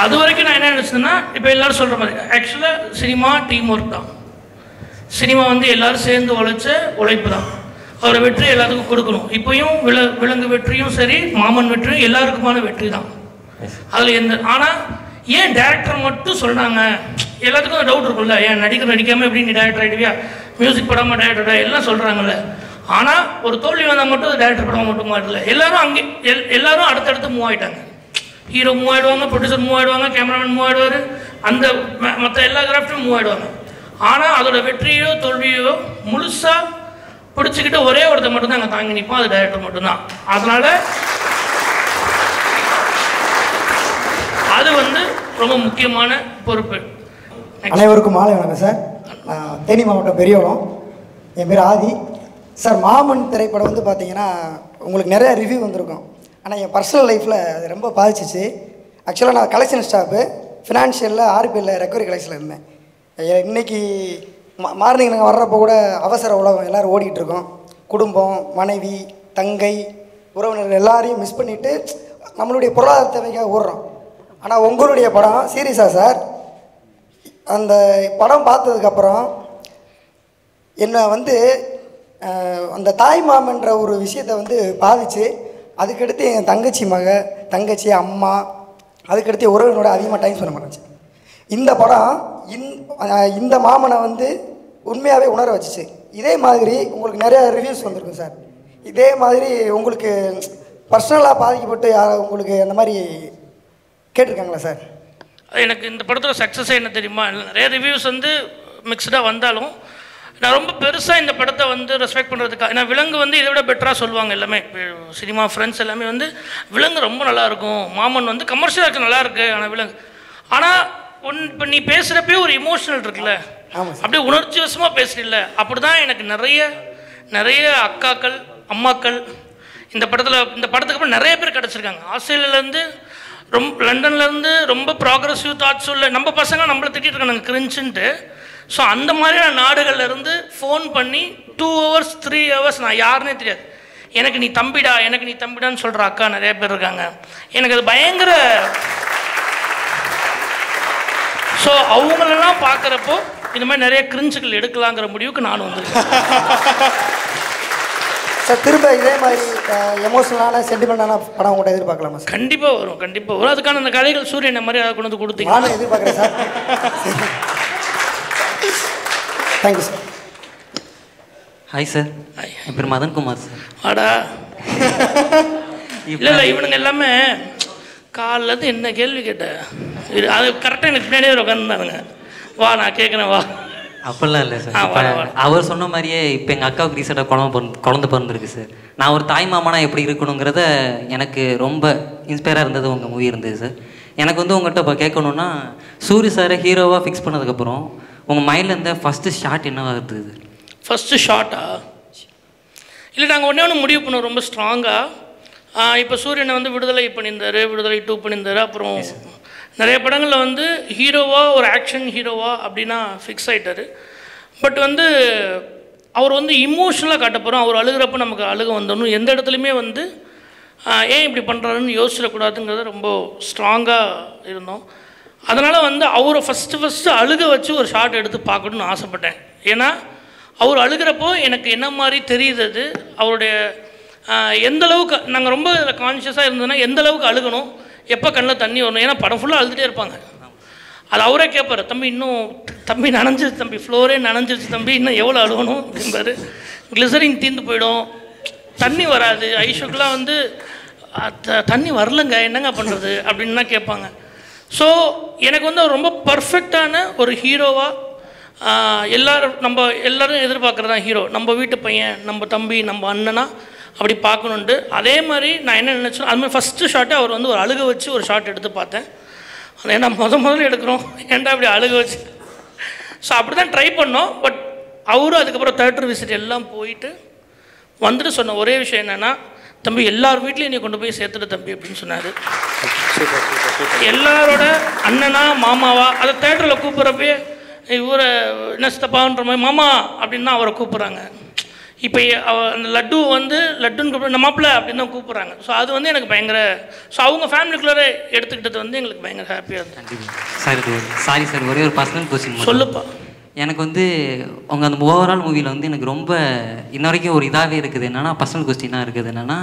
அது வரைக்கும் நான் என்ன நினச்சேன்னா, இப்போ எல்லோரும் சொல்கிற மாதிரி ஆக்சுவலாக சினிமா டீம் ஒர்க் தான். சினிமா வந்து எல்லோரும் சேர்ந்து உழைச்ச உழைப்பு தான். அவரை வெற்றி எல்லாத்துக்கும் கொடுக்கணும். இப்போயும் விலங்கு வெற்றியும் சரி, மாமன் வெற்றியும் எல்லாருக்குமான வெற்றி தான். அதில் எந்த ஆனால் ஏன் டேரக்டர் மட்டும் சொல்கிறாங்க, எல்லாத்துக்கும் டவுட் இருக்கும்ல, ஏன் நடிக்காமல் எப்படி நீ டேரக்டர் ஆகிடுவியா, மியூசிக் படாமல் டேரக்டர் எல்லாம் சொல்கிறாங்கல்ல. ஆனால் ஒரு தோல்வி வந்தால் மட்டும் அது டேரக்டர் படமாக மட்டும் மாட்டல, எல்லாரும் அங்கே எல்லாரும் அடுத்தடுத்து மூவ் ஆகிட்டாங்க. ஹீரோ மூவ் ஆகிடுவாங்க, ப்ரொடியூசர் மூவ் ஆகிடுவாங்க, கேமராமேன் மூவ் ஆகிடுவார், அந்த மற்ற எல்லா கிராஃப்டும் மூவ் ஆகிடுவாங்க. ஆனால் அதோட வெற்றியோ தோல்வியோ முழுசாக பிடிச்சிக்கிட்டு ஒரே ஒருத்தர் மட்டும்தான் அங்கே தாங்கி நிற்போம், அது டைரக்டர் மட்டும்தான். அதனால் அது வந்து ரொம்ப முக்கியமான பொறுப்பு. அனைவருக்கும் மாலை வணக்கம் சார். தேனி மாவட்டம் பெரியவளம். என் பேர் ஆதி சார். மாமன் திரைப்படம் வந்து பார்த்தீங்கன்னா உங்களுக்கு நிறையா ரிவ்யூ வந்திருக்கும். ஆனால் என் பர்சனல் லைஃப்பில் அது ரொம்ப பாதிச்சிச்சு. ஆக்சுவலாக நான் கலெக்ஷன் ஸ்டாஃபு, ஃபினான்ஷியலில் ஆர்பிஎல்ல ரெக்கவரி கலெக்ஷனில் இருந்தேன். இன்றைக்கி மார்னிங் நாங்கள் வர்றப்போ கூட அவசர உலகம் எல்லோரும் ஓடிக்கிட்டு இருக்கோம். குடும்பம், மனைவி, தங்கை, உறவினர்கள் எல்லாரையும் மிஸ் பண்ணிவிட்டு நம்மளுடைய பொருளாதார தேவைக்காக ஓடுறோம். ஆனால் உங்களுடைய படம் சீரியஸாக சார், அந்த படம் பார்த்ததுக்கப்புறம் என்னை வந்து அந்த தாய் மாமன்ற ஒரு விஷயத்தை வந்து பாதித்து, அதுக்கடுத்து என் தங்கச்சி அம்மா, அதுக்கடுத்து உறவினோட அதிகமாக டைம் ஸ்பெண்ட் பண்ணுச்சு. இந்த படம் இந்த மாமனை வந்து உண்மையாகவே உணர வச்சிச்சு. இதே மாதிரி உங்களுக்கு நிறையா ரிவ்யூஸ் வந்திருக்கும் சார். இதே மாதிரி உங்களுக்கு பர்சனலாக பாதிக்கப்பட்டு உங்களுக்கு அந்த மாதிரி கேட்டிருக்காங்களா சார்? எனக்கு இந்த படத்தோட சக்ஸஸே என்ன தெரியுமா, நிறைய ரிவ்யூஸ் வந்து மிக்ஸ்டாக வந்தாலும் நான் ரொம்ப பெருசாக இந்த படத்தை வந்து ரெஸ்பெக்ட் பண்ணுறதுக்காக, ஏன்னா விலங்கு வந்து இதை விட பெட்டராக சொல்லுவாங்க எல்லாமே. சினிமா ஃப்ரெண்ட்ஸ் எல்லாமே வந்து விலங்கு ரொம்ப நல்லாயிருக்கும், மாமன் வந்து கமர்ஷியலாக நல்லாயிருக்கு, ஆனால் விலங்கு ஆனால் இப்போ நீ பேசுகிறப்பே ஒரு இமோஷனல் இருக்குல்ல, அப்படியே உணர்ச்சி வசமாக பேசுறீல்ல, அப்படி தான் எனக்கு நிறைய அக்காக்கள் அம்மாக்கள் இந்த படத்துக்கு அப்புறம் நிறைய பேர் கிடச்சிருக்காங்க. ஆஸ்திரேலியாவிலேருந்து லண்டன்லேருந்து ரொம்ப ப்ராக்ரஸிவ் தாட்ஸ் உள்ள நம்ம பசங்க நம்மளை திட்டிகிட்டு இருக்காங்க கிரிஞ்சுன்ட்டு. ஸோ அந்த மாதிரியான நாடுகள்லேருந்து ஃபோன் பண்ணி 2 hours 3 hours நான் யாருன்னே தெரியாது, எனக்கு நீ தம்பிடான்னு சொல்கிற அக்கா நிறைய பேர் இருக்காங்க. எனக்கு அது பயங்கர. ஸோ அவங்களெல்லாம் பார்க்குறப்போ இந்த மாதிரி நிறைய கிரிஞ்சுகள் எடுக்கலாங்கிற முடிவுக்கு நானும் வந்துருக்கேன் சார். திரும்ப இதே மாதிரி எமோஷனலான சென்டிமெண்டான படம் உங்கள்கிட்ட எதிர்பார்க்கலாமா சார்? கண்டிப்பாக வரும். அதுக்கான அந்த கதைகள் சூரியனை மாதிரி அதை கொண்டு வந்து கொடுத்தீங்க, நானும் எதிர்பார்க்குறேன் sir. Thank you sir. Hi sir, என் பேர் மதன்குமார் சார். ஆடா இல்லை இவனுங்க எல்லாமே காலிலேருந்து என்ன கேள்வி கேட்டேன், அது கரெக்டாக எனக்கு பின்னாடியே உட்காந்துருந்தானுங்க. வா நான் கேட்குறேன் வா. அப்படிலாம் இல்லை சார். அவர் சொன்ன மாதிரியே இப்போ எங்கள் அக்காவுக்கு ரீசெண்டாக குழந்தை பிறந்திருக்கு சார். நான் ஒரு தாய் மாமனா எப்படி இருக்கணுங்கிறத எனக்கு ரொம்ப இன்ஸ்பயராக இருந்தது உங்கள் மூவி இருந்தது சார். எனக்கு வந்து உங்கள்கிட்ட இப்போ கேட்கணுன்னா, சூரிய சாரை ஹீரோவாக ஃபிக்ஸ் பண்ணதுக்கப்புறம் உங்கள் மைண்டில் இருந்த ஃபஸ்ட்டு ஷாட் என்னவாக இருந்தது? ஃபஸ்ட்டு ஷாட்டா இல்லை, நாங்கள் ஒன்று முடிவு பண்ணோம் ரொம்ப ஸ்ட்ராங்காக. இப்போ சூரியனை வந்து விடுதலை பண்ணியிருந்தார், விடுதலை 2 பண்ணியிருந்தார். அப்புறம் நிறைய படங்களில் வந்து ஹீரோவாக ஒரு ஆக்ஷன் ஹீரோவாக அப்படின்னா ஃபிக்ஸ் ஆகிட்டார். பட் வந்து அவர் வந்து இமோஷனலாக காட்ட போகிறோம். அவர் அழுகிறப்ப நமக்கு அழுக வந்துடணும், எந்த இடத்துலையுமே வந்து ஏன் இப்படி பண்ணுறாருன்னு யோசிச்சிடக்கூடாதுங்கிறத ரொம்ப ஸ்ட்ராங்காக இருந்தோம். அதனால் வந்து அவரை ஃபஸ்ட்டு அழுக வச்சு ஒரு ஷாட் எடுத்து பார்க்கணுன்னு ஆசைப்பட்டேன். ஏன்னா அவர் அழுகிறப்போ எனக்கு என்ன மாதிரி தெரியுது, அது அவருடைய எந்தளவுக்கு நாங்கள் ரொம்ப கான்ஷியஸாக இருந்ததுன்னா எந்தளவுக்கு அழுகணும், எப்போ கண்ணில் தண்ணி வரணும். ஏன்னா படம் ஃபுல்லாக அழுதுகிட்டே இருப்பாங்க. அது அவரே கேட்பார், தம்பி நனைஞ்சிருச்சு தம்பி, ஃப்ளோரே நனைஞ்சிருச்சு தம்பி, இன்னும் எவ்வளோ அழுகணும் அப்படிம்பாரு. கிளிசரின் தீர்ந்து போயிடும், தண்ணி வராது, ஐஷுக்கெலாம் வந்து தண்ணி வரலங்க என்னங்க பண்ணுறது அப்படின்லாம் கேட்பாங்க. ஸோ எனக்கு வந்து ரொம்ப பர்ஃபெக்டான ஒரு ஹீரோவாக எல்லோரும் எதிர்பார்க்குறதா ஹீரோ, நம்ம வீட்டு பையன், நம்ம தம்பி, நம்ம அண்ணனா அப்படி பார்க்கணுன்ட்டு. அதே மாதிரி நான் என்ன நினச்சோம், அது மாதிரி ஃபஸ்ட்டு ஷாட்டே அவர் வந்து ஒரு அழுக வச்சு ஒரு ஷாட் எடுத்து பார்த்தேன். அதை ஏன்னா முதல்ல எடுக்கிறோம், ஏன்டா அப்படி அழுக வச்சு. ஸோ அப்படி தான் ட்ரை பண்ணோம். பட் அவரும் அதுக்கப்புறம் தேட்டர் விசிட் எல்லாம் போயிட்டு வந்துட்டு சொன்ன ஒரே விஷயம் என்னென்னா, தம்பி எல்லார் வீட்லையும் என்னை கொண்டு போய் சேர்த்துட்டு தம்பி அப்படின்னு சொன்னார். எல்லாரோட அண்ணனா மாமாவா அதை தேட்டரில் கூப்பிட்றப்பே இவரை என்ன சித்தப்பான்ற மாதிரி மாமா அப்படின்னு தான் அவரை கூப்பிட்றாங்க. இப்போ அந்த லட்டு வந்து லட்டுன்னு கூப்பிட்ற மாப்பிள்ள அப்படின்னு தான் கூப்பிட்றாங்க. ஸோ அது வந்து எனக்கு பயங்கர ஸோ அவங்க ஃபேமிலிக்குள்ளே எடுத்துக்கிட்டது வந்து எங்களுக்கு பயங்கர ஹாப்பியாக இருந்தது. சாரி சார், ஒரே ஒரு பர்சனல் கொஸ்டின் சொல்லுப்பா. எனக்கு வந்து உங்கள் அந்த ஓவரால் மூவியில் வந்து எனக்கு ரொம்ப இன்ன வரைக்கும் ஒரு இதாகவே இருக்குது. என்னென்னா பர்சனல் கொஸ்டினாக இருக்குது என்னென்னா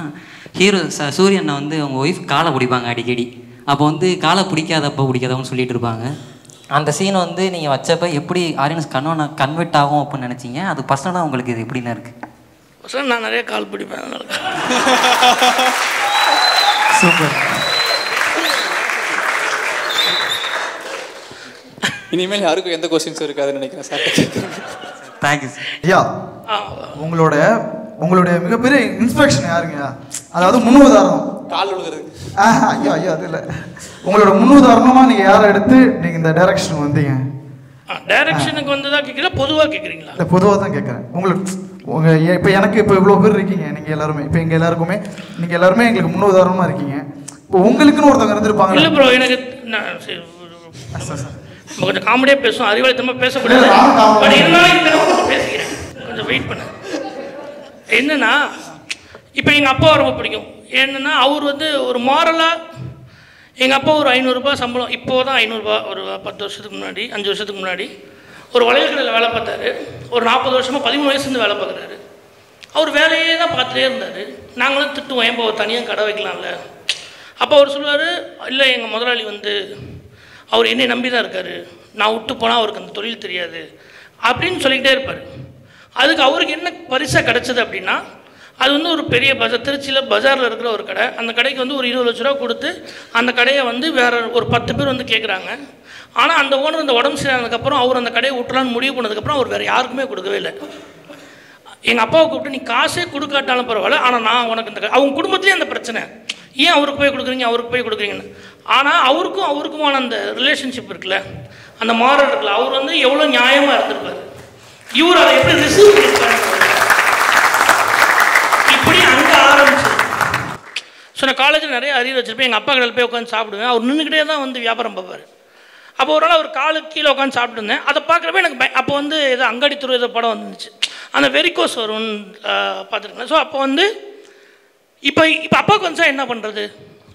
ஹீரோ சூரியனை வந்து அவங்க ஒய்ஃப் காலை பிடிப்பாங்க அடிக்கடி. அப்போ வந்து காலை பிடிக்காதப்போ பிடிக்காதவன்னு சொல்லிட்டு இருப்பாங்க. அந்த சீனை வந்து நீங்கள் வச்சப்போ எப்படி ஆடியன்ஸ் கன்வெர்ட் ஆகும் அப்படின்னு நினச்சிங்க? அது பர்சனலாக உங்களுக்கு இது எப்படின்னா இருக்குது? நான் நிறைய கால் பிடிப்பேன். சூப்பர். இனிமேல் யாருக்கும் எந்த கொஸ்டின்ஸும் இருக்காதுன்னு நினைக்கிறேன் சார். Thank you sir. ஐயா, உங்களுடைய மிகப்பெரிய இன்ஸ்பிரேஷன் யாருங்க? அதாவது முன்னுதாரணம் கால் விழுகிறது. ஐயா ஐயா அது இல்லை, உங்களோட முன்னுதாரணமாக நீங்கள் யாரை எடுத்து நீங்கள் இந்த டைரக்ஷன் வந்தீங்க? டைரக்ஷனுக்கு வந்து தான் கேட்குறீங்களா பொதுவாக கேட்குறீங்களா? இல்லை, பொதுவாக தான் கேட்குறேன். உங்களுக்கு இப்போ எனக்கு இப்போ இவ்வளோ பேர் இருக்கீங்க, நீங்கள் எல்லாருமே இப்போ எங்கள் எல்லாருக்குமே நீங்கள் எல்லாருமே எங்களுக்கு முன்னுதாரணமாக இருக்கீங்க. இப்போ உங்களுக்குன்னு ஒருத்தவங்க இருந்திருப்பாங்க. இல்லை ப்ரோ, எனக்கு கொஞ்சம் காமெடியாக பேசும், அறிவாளித்தமாக பேசக்கூடாது. பட் இருந்தாலும் பேசுகிறேன், கொஞ்சம் வெயிட் பண்ண. என்னன்னா இப்போ எங்கள் அப்பா ரொம்ப பிடிக்கும். என்னென்னா அவர் வந்து ஒரு மாரலாக எங்கள் அப்பா ஒரு 500 ரூபாய் சம்பளம், இப்போது தான் 500 ரூபாய், ஒரு 10 வருஷத்துக்கு முன்னாடி 5 வருஷத்துக்கு முன்னாடி ஒரு வளையல் கடையில் வேலை பார்த்தாரு. ஒரு 40 வருஷமாக 13 வயசுலேருந்து வேலை பார்க்குறாரு. அவர் வேலையே தான் பார்த்துட்டே இருந்தார். நாங்களும் திட்டுவோம், ஏன் ஒரு தனியாக கடை வைக்கலாம்ல. அப்போ அவர் சொல்லுவார், இல்லை எங்கள் முதலாளி வந்து அவர் என்னை நம்பி தான் இருக்கார், நான் விட்டு போனால் அவருக்கு அந்த தொழில் தெரியாது அப்படின்னு சொல்லிக்கிட்டே இருப்பார். அதுக்கு அவருக்கு என்ன பரிசாக கிடச்சிது அப்படின்னா, அது வந்து ஒரு பெரிய பஜார், திருச்சியில் பஜாரில் இருக்கிற ஒரு கடை. அந்த கடைக்கு வந்து ஒரு 20 லட்ச ரூபா கொடுத்து அந்த கடையை வந்து வேறு ஒரு 10 பேர் வந்து கேட்குறாங்க. ஆனால் அந்த ஓனர் அந்த உடம்பு சரியானதுக்கப்புறம் அவர் அந்த கடையை விட்டுலான்னு முடிவு பண்ணதுக்கப்புறம் அவர் வேறு யாருக்குமே கொடுக்கவே இல்லை. எங்கள் அப்பாவை கூப்பிட்டு, நீ காசே கொடுக்காட்டாலும் பரவாயில்ல, ஆனால் நான் உனக்கு இந்த அவங்க குடும்பத்துலேயே அந்த பிரச்சனை, ஏன் அவருக்கு போய் கொடுக்குறீங்க அவருக்கு போய் கொடுக்குறீங்கன்னு. ஆனால் அவருக்குமான அந்த ரிலேஷன்ஷிப் இருக்குல்ல, அந்த மாரல் இருக்குல்ல, அவர் வந்து எவ்வளோ நியாயமாக இருந்திருப்பார். இவர் அதை எப்படி ரிசீவ் பண்ணியிருப்பாரு. இப்படி அங்கே ஆரம்பிச்சு. ஸோ நான் காலேஜில் நிறைய அறிவு வச்சுருப்பேன். எங்கள் அப்பா கடையில் போய் உட்காந்து சாப்பிடுவேன். அவர் நின்றுக்கிட்டே தான் வந்து வியாபாரம் பார்ப்பார். அப்போ ஒரு நாள் அவர் காலுக்கு கீழே உட்காந்து சாப்பிட்டு இருந்தேன். அதை பார்க்குறப்ப எனக்கு அப்போ வந்து ஏதோ அங்காடித்துறை ஏதோ படம் வந்துச்சு, அந்த வெரிகோஸ் வரும்னு பார்த்துருக்கேன். ஸோ அப்போ வந்து இப்போ அப்பாவுக்கு வந்துச்சா என்ன பண்ணுறது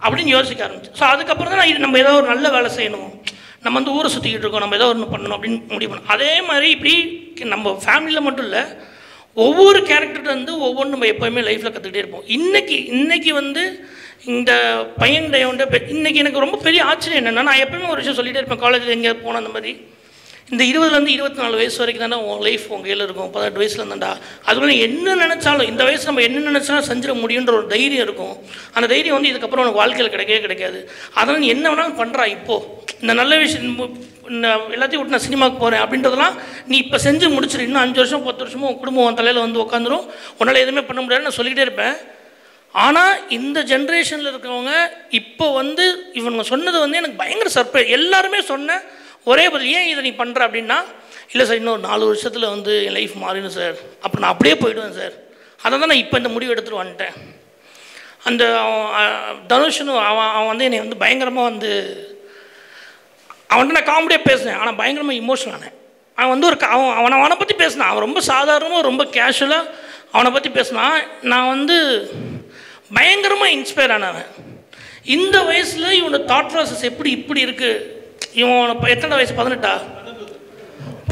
அப்படின்னு யோசிக்க ஆரம்பிச்சு. ஸோ அதுக்கப்புறம் தான் நம்ம ஏதோ ஒரு நல்ல வேலை செய்யணும், நம்ம வந்து ஊரை சுற்றிக்கிட்டு இருக்கோம், நம்ம ஏதோ ஒன்று பண்ணணும் அப்படின்னு முடிவு பண்ணோம். அதே மாதிரி இப்படி நம்ம ஃபேமிலியில் மட்டும் இல்லை, ஒவ்வொரு கேரக்டர் வந்து ஒவ்வொன்றும் நம்ம எப்போயுமே லைஃப்பில் கற்றுக்கிட்டே இருப்போம். இன்றைக்கி வந்து இந்த பையன்கிட்ட இன்றைக்கி எனக்கு ரொம்ப பெரிய ஆச்சரியம் என்னென்னா, நான் எப்பவுமே ஒரு விஷயம் சொல்லிகிட்டே இருப்பேன். காலேஜில் எங்கேயாவது போனால் அந்த மாதிரி, இந்த 20லேருந்து 24 வயசு வரைக்கும் தானே உன் லைஃப் உங்கள் கையில் இருக்கும். 18 வயசில் இருந்தாண்டா அதுக்குள்ள என்ன நினச்சாலும், இந்த வயசு நம்ம என்ன நினச்சாலும் செஞ்சிட முடியுன்ற ஒரு தைரியம் இருக்கும். அந்த தைரியம் வந்து இதுக்கப்புறம் உனக்கு வாழ்க்கையில் கிடைக்காது. அதனால் நீ என்ன வேணாலும் பண்ணுறா. இப்போது இந்த நல்ல விஷயம் எல்லாத்தையும் விட்டு நான் சினிமாவுக்கு போகிறேன் அப்படின்றதெல்லாம் நீ இப்போ செஞ்சு முடிச்சிடு. இன்னும் 5 வருஷம் 10 வருஷமும் உன் குடும்பம் உன் தலையில் வந்து உட்காந்துரும், உன்னால் எதுவுமே பண்ண முடியாதுன்னு நான் சொல்லிக்கிட்டே இருப்பேன். ஆனால் இந்த ஜென்ரேஷனில் இருக்கிறவங்க இப்போ வந்து இவங்க சொன்னது வந்து எனக்கு பயங்கர சர்ப்ரைஸ். எல்லாருமே சொன்ன ஒரே பதில், ஏன் இதை நீ பண்ணுற அப்படின்னா, இல்லை சார் இன்னொரு 4 வருஷத்தில் வந்து என் லைஃப் மாறிடும் சார், அப்புறம் நான் அப்படியே போயிடுவேன் சார், அதை தான் நான் இப்போ இந்த முடிவு எடுத்துகிட்டு வந்துட்டேன். அந்த தனுஷ்னு அவன் வந்து என்னை வந்து பயங்கரமாக வந்து அவன்கிட்ட நான் காமெடியாக பேசினேன், ஆனால் பயங்கரமாக இமோஷனல் ஆனேன். அவன் வந்து அவனை பற்றி பேசினான். அவன் ரொம்ப சாதாரணமாக ரொம்ப கேஷுவலாக அவனை பற்றி பேசினான். நான் வந்து பயங்கரமாக இன்ஸ்பயர் ஆனவன். இந்த வயசில் இவனோட தாட் ப்ராசஸ் இப்படி இருக்குது. இவன் எத்தனை வயசு? 18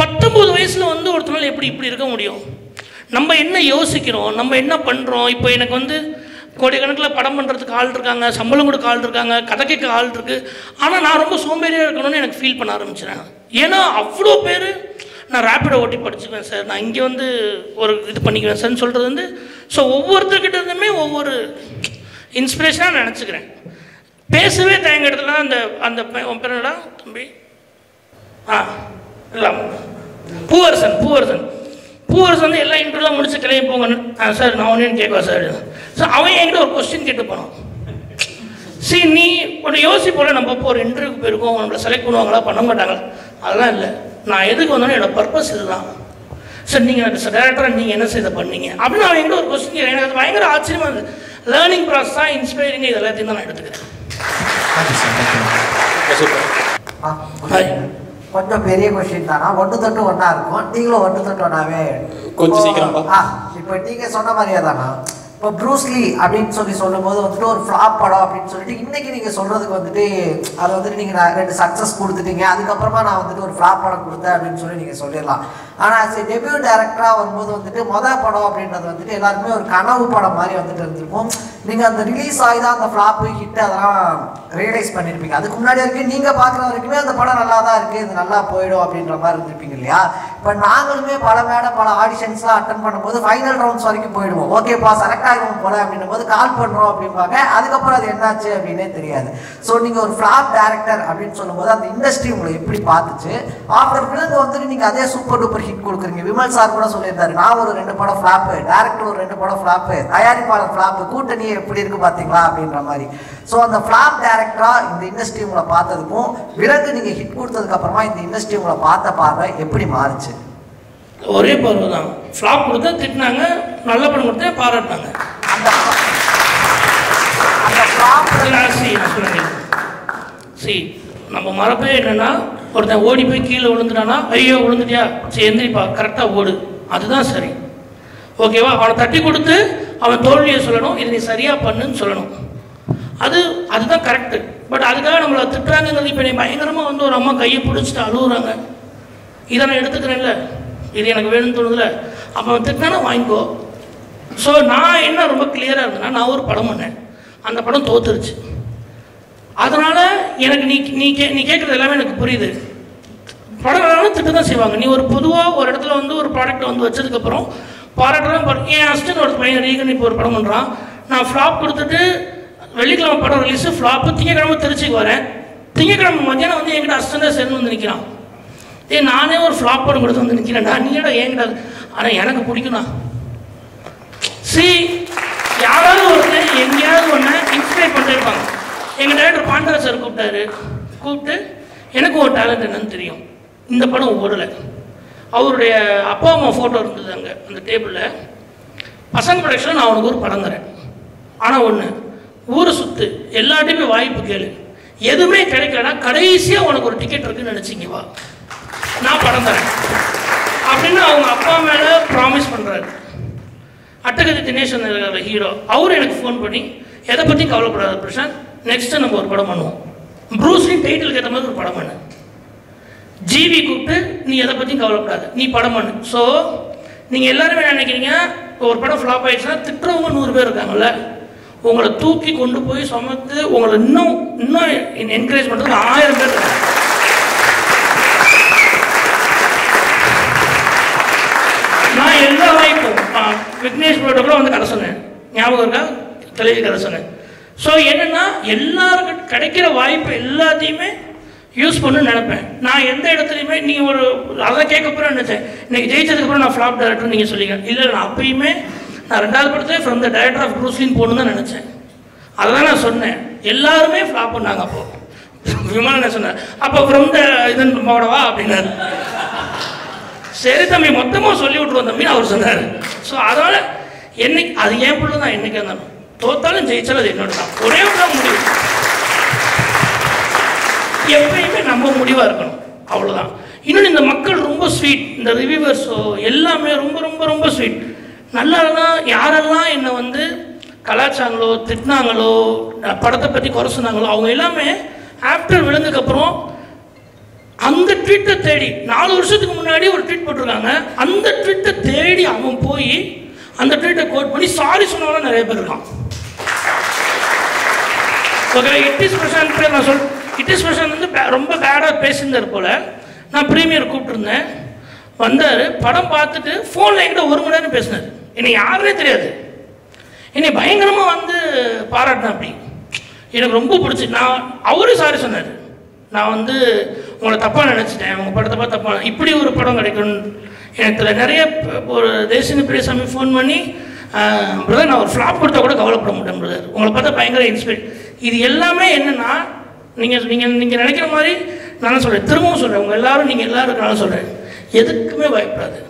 19 வயசில் வந்து ஒருத்தனால இப்படி இருக்க முடியும்? நம்ம என்ன யோசிக்கிறோம், நம்ம என்ன பண்ணுறோம்? இப்போ எனக்கு வந்து கோடிக்கணக்கில் படம் பண்ணுறதுக்கு ஆள் இருக்காங்க, சம்பளம் கொடுக்க ஆள் இருக்காங்க, கதை கேட்க ஆள் இருக்குது. ஆனால் நான் ரொம்ப சோம்பேறியாக இருக்கணும்னு எனக்கு ஃபீல் பண்ண ஆரம்பிச்சிடறேன். ஏன்னா அவ்வளோ பேர் நான் ரேப்பிடோ ஓட்டி படிச்சுக்குவேன் சார், நான் இங்கே வந்து ஒரு இது பண்ணிக்குவேன் சார்ன்னு சொல்கிறது வந்து, ஸோ ஒவ்வொருத்தர்கிட்ட இருந்துமே ஒவ்வொரு இன்ஸ்பிரேஷனாக நினச்சிக்கிறேன். பேசவே தயங்க இடத்துல அந்த அந்த பேர் என்னடா தம்பி? இல்லை பூவரசன் வந்து எல்லா இன்டர்வியூலாம் முடிச்சு கிளம்பி போங்கன்னு. சார் நான் ஒன்று கேட்குவா சார். ஸோ அவன் என்கிட்ட ஒரு கொஸ்டின் கேட்டு போனான். சரி நீ ஒன்று யோசிப்போல, நம்ம இப்போ ஒரு இன்டர்வியூக்கு போயிருக்கோம், நம்மளை செலக்ட் பண்ணுவாங்களா பண்ண மாட்டாங்களா? அதெல்லாம் இல்லை, நான் எதுக்கு வந்தோன்னா என்னோடய பர்பஸ் இதுதான் சார். நீங்கள் டேரக்டராக நீங்கள் என்ன செய்த பண்ணீங்க அப்படின்னு அவன் எங்கிட்ட ஒரு கொஸ்டின் கேட்க. எனக்கு அது பயங்கர ஆச்சரியமாக இருந்தது. லேர்னிங் ப்ராசஸ் தான் இன்ஸ்பைரிங், இது எல்லாத்தையும் தான் நான் எடுத்துக்கிறேன். கொஞ்சம் பெரிய கொஸ்டின் தானா, ஒன்று தொட்டு ஒன்றா இருக்கும், நீங்களும் ஒன்று தொட்டு ஒன்றாவே கொஞ்சம் சீக்கிரம். இப்போ நீங்கள் சொன்ன மாதிரியே தானா, இப்போ ப்ரூஸ்லி அப்படின்னு சொல்லும்போது வந்துட்டு ஒரு ஃப்ளாப் படம் அப்படின்னு சொல்லிட்டு இன்னைக்கு நீங்கள் சொல்கிறதுக்கு வந்துட்டு அதை வந்துட்டு நீங்கள் 2 சக்ஸஸ் கொடுத்துட்டீங்க, அதுக்கப்புறமா நான் வந்துட்டு ஒரு ஃப்ளாப் படம் கொடுத்தேன் அப்படின்னு சொல்லி நீங்கள் சொல்லிடலாம். ஆனால் ஆஸ் ஏ டெபியூ டேரக்டராக வரும்போது வந்துட்டு மொதல் படம் அப்படின்றது வந்துட்டு எல்லாருக்குமே ஒரு கனவு படம் மாதிரி வந்துட்டு இருந்திருக்கும். நீங்கள் அந்த ரிலீஸ் ஆகி தான் அந்த ஃப்ளாப்பு ஹிட் அதெல்லாம் ரியலைஸ் பண்ணியிருப்பீங்க. அதுக்கு முன்னாடி வரைக்கும் நீங்கள் பார்க்குற வரைக்குமே அந்த படம் நல்லா தான் இருக்குது, இது நல்லா போயிடும் அப்படின்ற மாதிரி இருந்திருப்பீங்க இல்லையா? இப்போ நாங்களுமே பல ஆடிஷன்ஸ்லாம் அட்டன் பண்ணும்போது ஃபைனல் ரவுண்ட்ஸ் வரைக்கும் போயிடுவோம். ஓகேப்பா செலக்ட் ஆகிடும் போல அப்படின்னும் போது கால் பண்ணுறோம் அப்படிம்பாங்க, அதுக்கப்புறம் அது என்னாச்சு அப்படின்னே தெரியாது. ஸோ நீங்கள் ஒரு ஃப்ளாப் டேரக்டர் அப்படின்னு சொல்லும்போது அந்த இண்டஸ்ட்ரி உங்களை எப்படி பார்த்துச்சு? ஆஃப்டர் பிறகு வந்துட்டு நீங்கள் அதே சூப்பர் டூப்பர் ஹிட் கொடுக்குறீங்க. விமல் சார் கூட சொல்லியிருந்தாரு, நான் ஒரு 2 படம் ஃப்ளாப்பு, டேரக்டர் ஒரு 2 படம் ஃப்ளாப்பு, தயாரிப்பாளர் ஃப்ளாப்பு, கூட்டணி எப்படி இருக்கு பார்த்தீங்களா அப்படின்ற மாதிரி. ஸோ அந்த ஃப்ளாப் டேரக்டராக இந்த இண்டஸ்ட்ரி உங்களை பார்த்ததுக்கும் பிறகு நீங்கள் ஹிட் கொடுத்ததுக்கு அப்புறமா இந்த இண்டஸ்ட்ரி உங்களை பார்த்த பார்வை எப்படி மாறுச்சு? ஒரே பார்வை தான். ஃப்ளாப் கொடுத்தா திட்டினாங்க, நல்ல படம் கொடுத்தா பாராட்டினாங்க. நம்ம மரபே என்னன்னா, ஒருத்தன் ஓடி போய் கீழே விழுந்துட்டானா, ஐயோ விழுந்துட்டியா, சரி எந்திரிப்பா, கரெக்டாக ஓடு, அதுதான் சரி. ஓகேவா? அவனை தட்டி கொடுத்து அவன் தோல்வியை சொல்லணும், இது நீ சரியாக பண்ணுன்னு சொல்லணும், அதுதான் கரெக்டு. பட் அதுக்காக நம்மளை திட்டுறாங்கிறது, இப்போ நீ பயங்கரமாக வந்து ஒரு அம்மா கையை பிடிச்சிட்டு அழுகுறாங்க, இதை நான் எடுத்துக்கிறேன்ல, இது எனக்கு வேணும்னு தோணுதுல, அப்போ அவன் திட்டினா வாங்கிக்கோ. ஸோ நான் என்ன ரொம்ப கிளியராக இருந்தேன்னா, நான் ஒரு படம் பண்ணேன், அந்த படம் தோத்துருச்சு. அதனால் எனக்கு நீ கேட்குறது எல்லாமே எனக்கு புரியுது. படம் வேணாலும் திட்டு தான் செய்வாங்க. நீ ஒரு பொதுவாக ஒரு இடத்துல வந்து ஒரு ப்ராடக்ட் வந்து வச்சதுக்கப்புறம் பாராட்டுறதான். என் அசிஸ்டன்ட் ஒரு பையன் ரீகன் இப்போ ஒரு படம் பண்ணுறான், நான் ஃப்ளாப் கொடுத்துட்டு வெள்ளிக்கிழமை படம் ரிலீஸு, ஃப்ளாப்பு, திங்கக்கிழமை திருச்சிக்கு வரேன், திங்கக்கிழமை மத்தியானம் வந்து என்கிட்ட அசிஸ்டண்டாக சேர்ந்து வந்து நிற்கிறான். நானே ஒரு ஃப்ளாப் படம் கொடுத்து வந்து நிற்கிறேன்டா, நீடா என்கிட்ட, ஆனால் எனக்கு பிடிக்கும்ண்ணா. யாராவது ஒருத்தர் எங்கேயாவது ஒன்று இன்ஸ்பைர் பண்ணிட்டு இருப்பாங்க. எங்கள் டைரக்டர் பாண்டராஜ் சார் கூப்பிட்டு எனக்கு ஒரு டேலண்ட் என்னன்னு தெரியும், இந்த படம் ஓடலை, அவருடைய அப்பா அம்மா ஃபோட்டோ இருந்தது அங்கே அந்த டேபிளில், பசங்க ப்ரொடக்ஷனில் நான் அவனுக்கு ஒரு படம் தரேன், ஆனால் ஒன்று ஊரை சுற்று, எல்லாத்தையுமே வாய்ப்பு கேளு, எதுவுமே கிடைக்கலன்னா கடைசியாக உனக்கு ஒரு டிக்கெட் இருக்குன்னு நினச்சிங்க வா, நான் படம் தரேன் அப்படின்னு அவங்க அப்பா மேலே ப்ராமிஸ் பண்ணுறாரு. அட்டகதி தினேஷன் ஹீரோ, அவர் எனக்கு ஃபோன் பண்ணி எதை பற்றியும் கவலைப்படாத பிரசாந்த், நெக்ஸ்ட்டு நம்ம ஒரு படம் பண்ணுவோம், ப்ரூஸ்லி டைட்டிலுக்கு ஏற்ற மாதிரி ஒரு படம் பண்ணு, ஜிவி கூப்பிட்டு நீ எதை பற்றியும் கவலைப்படாது, நீ படம் பண்ணு. ஸோ நீங்கள் எல்லாருமே நினைக்கிறீங்க ஒரு படம் ஃப்ளாப் ஆகிடுச்சுன்னா திட்டுறவங்க 100 பேர் இருக்காங்கல்ல, உங்களை தூக்கி கொண்டு போய் சுமத்து உங்களை இன்னும் என்கரேஜ் பண்ணுறதுக்கு 1000 பேர் இருக்காங்க. நான் எல்லா வாய்ப்பும் விக்னேஷ் கூட வந்து கதை சொன்னேன், ஞாபகம் இருக்கா, தலைவி கதை சொன்னேன். ஸோ என்னென்னா எல்லாருக்கும் கிடைக்கிற வாய்ப்பு எல்லாத்தையுமே யூஸ் பண்ணுன்னு நினைப்பேன். நான் எந்த இடத்துலையுமே நீங்கள் ஒரு அதை கேட்கப்பறம் நினச்சேன், இன்றைக்கி ஜெயிச்சதுக்கப்புறம் நான் ஃப்ளாப் டேரக்டர் நீங்கள் சொல்லிங்க, இல்லை நான் அப்பயுமே நான் 2வது படத்தை ஃப்ரம் த டைரக்டர் ஆஃப் ப்ரூஸ்லின்னு போகணுன்னு தான் நினச்சேன். அதை தான் நான் சொன்னேன், எல்லாருமே ஃப்ளாப் பண்ணாங்க. அப்போது விமானம் என்ன சொன்னேன், அப்போ ஃப்ரம் த இதன் போடவா அப்படின்னாரு. சரி தம்பி மொத்தமாக சொல்லி விட்ருவோம் தம்பி அவர் சொன்னார். ஸோ அதனால் என்னைக்கு அது என் பிள்ளை தான், என்றைக்கு இருந்தாலும் தோத்தாலும் ஜெயிச்சாலும் அது என்னோட தான், ஒரே ஒரு தான் முடிவு, எப்பயுமே நம்ம முடிவாக இருக்கணும், அவ்வளோதான். இன்னொன்று இந்த மக்கள் ரொம்ப ஸ்வீட், இந்த ரிவ்யூவர்ஸோ எல்லாமே ரொம்ப ரொம்ப ரொம்ப ஸ்வீட். நல்லாலாம் யாரெல்லாம் என்னை வந்து கலாச்சாரங்களோ திட்டினாங்களோ படத்தை பற்றி குறை சொன்னாங்களோ அவங்க எல்லாமே ஆஃப்டர் விழுந்ததுக்கப்புறம் அந்த ட்வீட்டை தேடி 4 வருஷத்துக்கு முன்னாடி ஒரு ட்வீட் போட்டிருக்காங்க, அந்த ட்வீட்டை தேடி அவன் போய் அந்த ட்வீட்டை கோட் பண்ணி சாரி சொன்னவங்க நிறைய பேர் இருக்கான். ஓகே, இட்டிஸ் பிரசாந்த் பேர் நான் இட்டிஸ் பிரசாந்த் வந்து ரொம்ப பேடாக பேசியிருந்தார் போல். நான் ப்ரீமியர் கூப்பிட்டுருந்தேன், வந்தார், படம் பார்த்துட்டு ஃபோனில் என்கிட்ட 1 மணி நேரம் பேசினார், என்னை யாருன்னே தெரியாது, என்னை பயங்கரமாக வந்து பாராட்டினேன். அப்படி எனக்கு ரொம்ப பிடிச்சி, அவரும் சாரி சொன்னார், நான் வந்து உங்களை தப்பாக நினச்சிட்டேன், உங்கள் படத்தை பார்த்து தப்பாக, இப்படி ஒரு படம் கிடைக்கும்னு எனக்கு நிறைய. ஒரு தேசிய பெரியசாமி ஃபோன் பண்ணி, பிரதர் நான் ஒரு ஃப்ளாப் கொடுத்தா கூட கவலைப்பட மாட்டேன் பிரதர், உங்களை பார்த்தா பயங்கர இன்ஸ்பைர். இது எல்லாமே என்னென்னா நீங்கள் நினைக்கிற மாதிரி நான் சொல்கிறேன், திரும்பவும் சொல்கிறேன், உங்கள் எல்லோரும் நீங்கள் எல்லோரும் இருக்கனால சொல்கிறேன், எதுக்குமே பயப்படாது,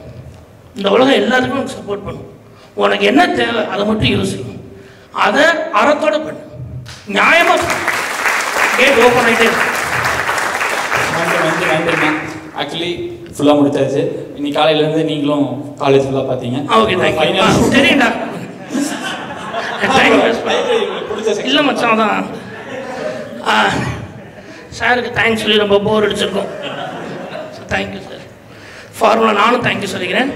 இந்த உலகம் எல்லாத்துக்குமே உனக்கு சப்போர்ட் பண்ணும், உனக்கு என்ன தேவை அதை மட்டும் யோசிக்கும், அதை அறத்தோட பண்ணு, நியாயமாக கேட் ஓப்பன் ஆகிட்டே இருக்கு. நன்றி. ஆக்சுவலி ஃபுல்லாக முடிச்சாச்சு. இன்னைக்கு காலையிலேருந்து நீங்களும் காலேஜ் ஃபுல்லாக பார்த்தீங்க. Okay, thank you. தெரியும்டா, இல்லை மச்சான் தான் சாருக்கு தேங்க்ஸ் சொல்லி ரொம்ப போர் அடிச்சிருக்கோம். Thank you sir. ஃபார்முலா நானும் தேங்க்யூ சொல்லிக்கிறேன்.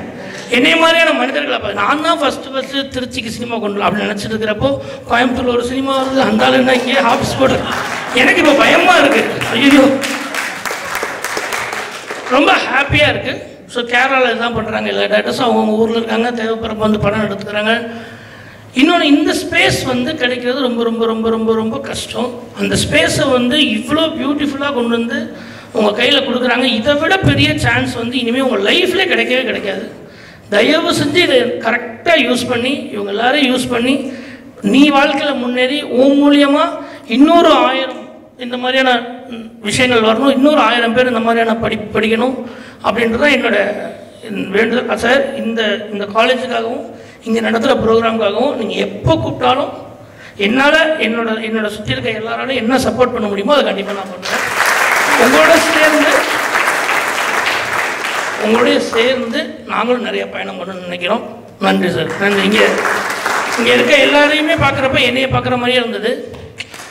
என்னை மாதிரியான மனிதர்களை நான் தான் ஃபஸ்ட்டு திருச்சிக்கு சினிமா கொண்டு அப்படின்னு நினச்சிட்டு இருக்கிறப்போ கோயம்புத்தூர் ஒரு சினிமா வருது, அந்த ஆள் என்ன இங்கே ஆஃபீஸ் போடுறது, எனக்கு இப்போ பயமாக இருக்குது. ஐயோ, ரொம்ப ஹாப்பியாக இருக்குது. ஸோ கேரளாவில் இதுதான் பண்ணுறாங்க, எல்லா டேரக்டர்ஸும் அவங்க ஊரில் இருக்காங்க, தேவைப்படுறப்ப வந்து படம் எடுத்துக்கிறாங்க. இன்னொன்று, இந்த ஸ்பேஸ் வந்து கிடைக்கிறது ரொம்ப ரொம்ப ரொம்ப ரொம்ப ரொம்ப கஷ்டம். அந்த ஸ்பேஸை வந்து இவ்வளோ பியூட்டிஃபுல்லாக கொண்டு வந்து உங்கள் கையில் கொடுக்குறாங்க. இதை விட பெரிய சான்ஸ் வந்து இனிமேல் உங்கள் லைஃப்லேயே கிடைக்கவே கிடைக்காது. தயவு செஞ்சு இதை கரெக்டாக யூஸ் பண்ணி, இவங்க எல்லாரையும் யூஸ் பண்ணி நீ வாழ்க்கையில் முன்னேறி உன் மூலியமாக இன்னொரு 1000 இந்த மாதிரியான விஷயங்கள் வரணும், இன்னொரு 1000 பேர் இந்த மாதிரியான படிக்கணும் அப்படின்றதான் என்னோட வேண்டுதல். சார், இந்த காலேஜுக்காகவும் இங்கே நடத்துகிற ப்ரோக்ராமுக்காகவும் நீங்கள் எப்போ கூப்பிட்டாலும் என்னால் என்னோட சுற்றி இருக்க எல்லாராலும் என்ன சப்போர்ட் பண்ண முடியுமோ அதை கண்டிப்பாக நான் பண்ணுறேன். உங்களோட சேர்ந்து நாங்களும் நிறைய பயணம் பண்ணணும்னு நினைக்கிறோம். நன்றி சார், நன்றி. இங்கே இருக்க எல்லாரையுமே பார்க்குறப்ப என்னையை பார்க்குற மாதிரியே இருந்தது.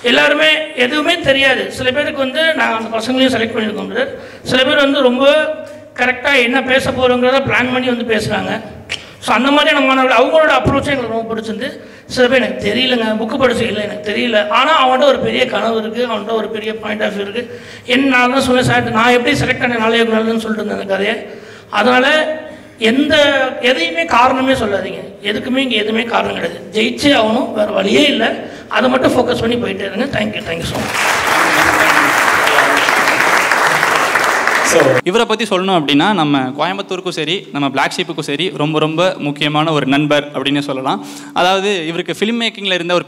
எல்லாருமே எதுவுமே தெரியாது. சில பேருக்கு வந்து நான் அந்த பசங்களையும் செலக்ட் பண்ணியிருக்கோம் சார். சில பேர் வந்து ரொம்ப கரெக்டாக என்ன பேச போகிறோங்கிறத பிளான் பண்ணி வந்து பேசுகிறாங்க. ஸோ அந்த மாதிரியான மாணவர்கள் அவங்களோட அப்ரோச்சும் எங்களுக்கு ரொம்ப பிடிச்சிருந்து. சில பேர் எனக்கு தெரியலங்க, புக்கு படிச்சு இல்லை எனக்கு தெரியல, ஆனால் அவன்கிட்ட ஒரு பெரிய கனவு இருக்குது, அவன்கிட்ட ஒரு பெரிய பாயிண்ட் ஆஃப் வியூ இருக்குது. நான் தான் சொன்னேன் சார், நான் எப்படி செலக்ட் பண்ண நாளைய நல்லதுன்னு சொல்லிட்டு இருந்தேன் அந்த கதையை. அதனால் எதையுமே காரணமே சொல்லாதீங்க. எதுக்குமே இங்கே எதுவுமே காரணம் கிடையாது. ஜெயிச்சே ஆகணும், வேறு வழியே இல்லை. அதை மட்டும் ஃபோக்கஸ் பண்ணி போயிட்டே இருங்க. Thank you so much. ஸோ இவரை பற்றி சொல்லணும் அப்படின்னா நம்ம கோயம்புத்தூருக்கும் சரி நம்ம பிளாக் ஷீப்புக்கும் சரி ரொம்ப ரொம்ப முக்கியமான ஒரு நண்பர் அப்படின்னு சொல்லலாம். அதாவது இவருக்கு ஃபிலிம் மேக்கிங்கில் இருந்த ஒரு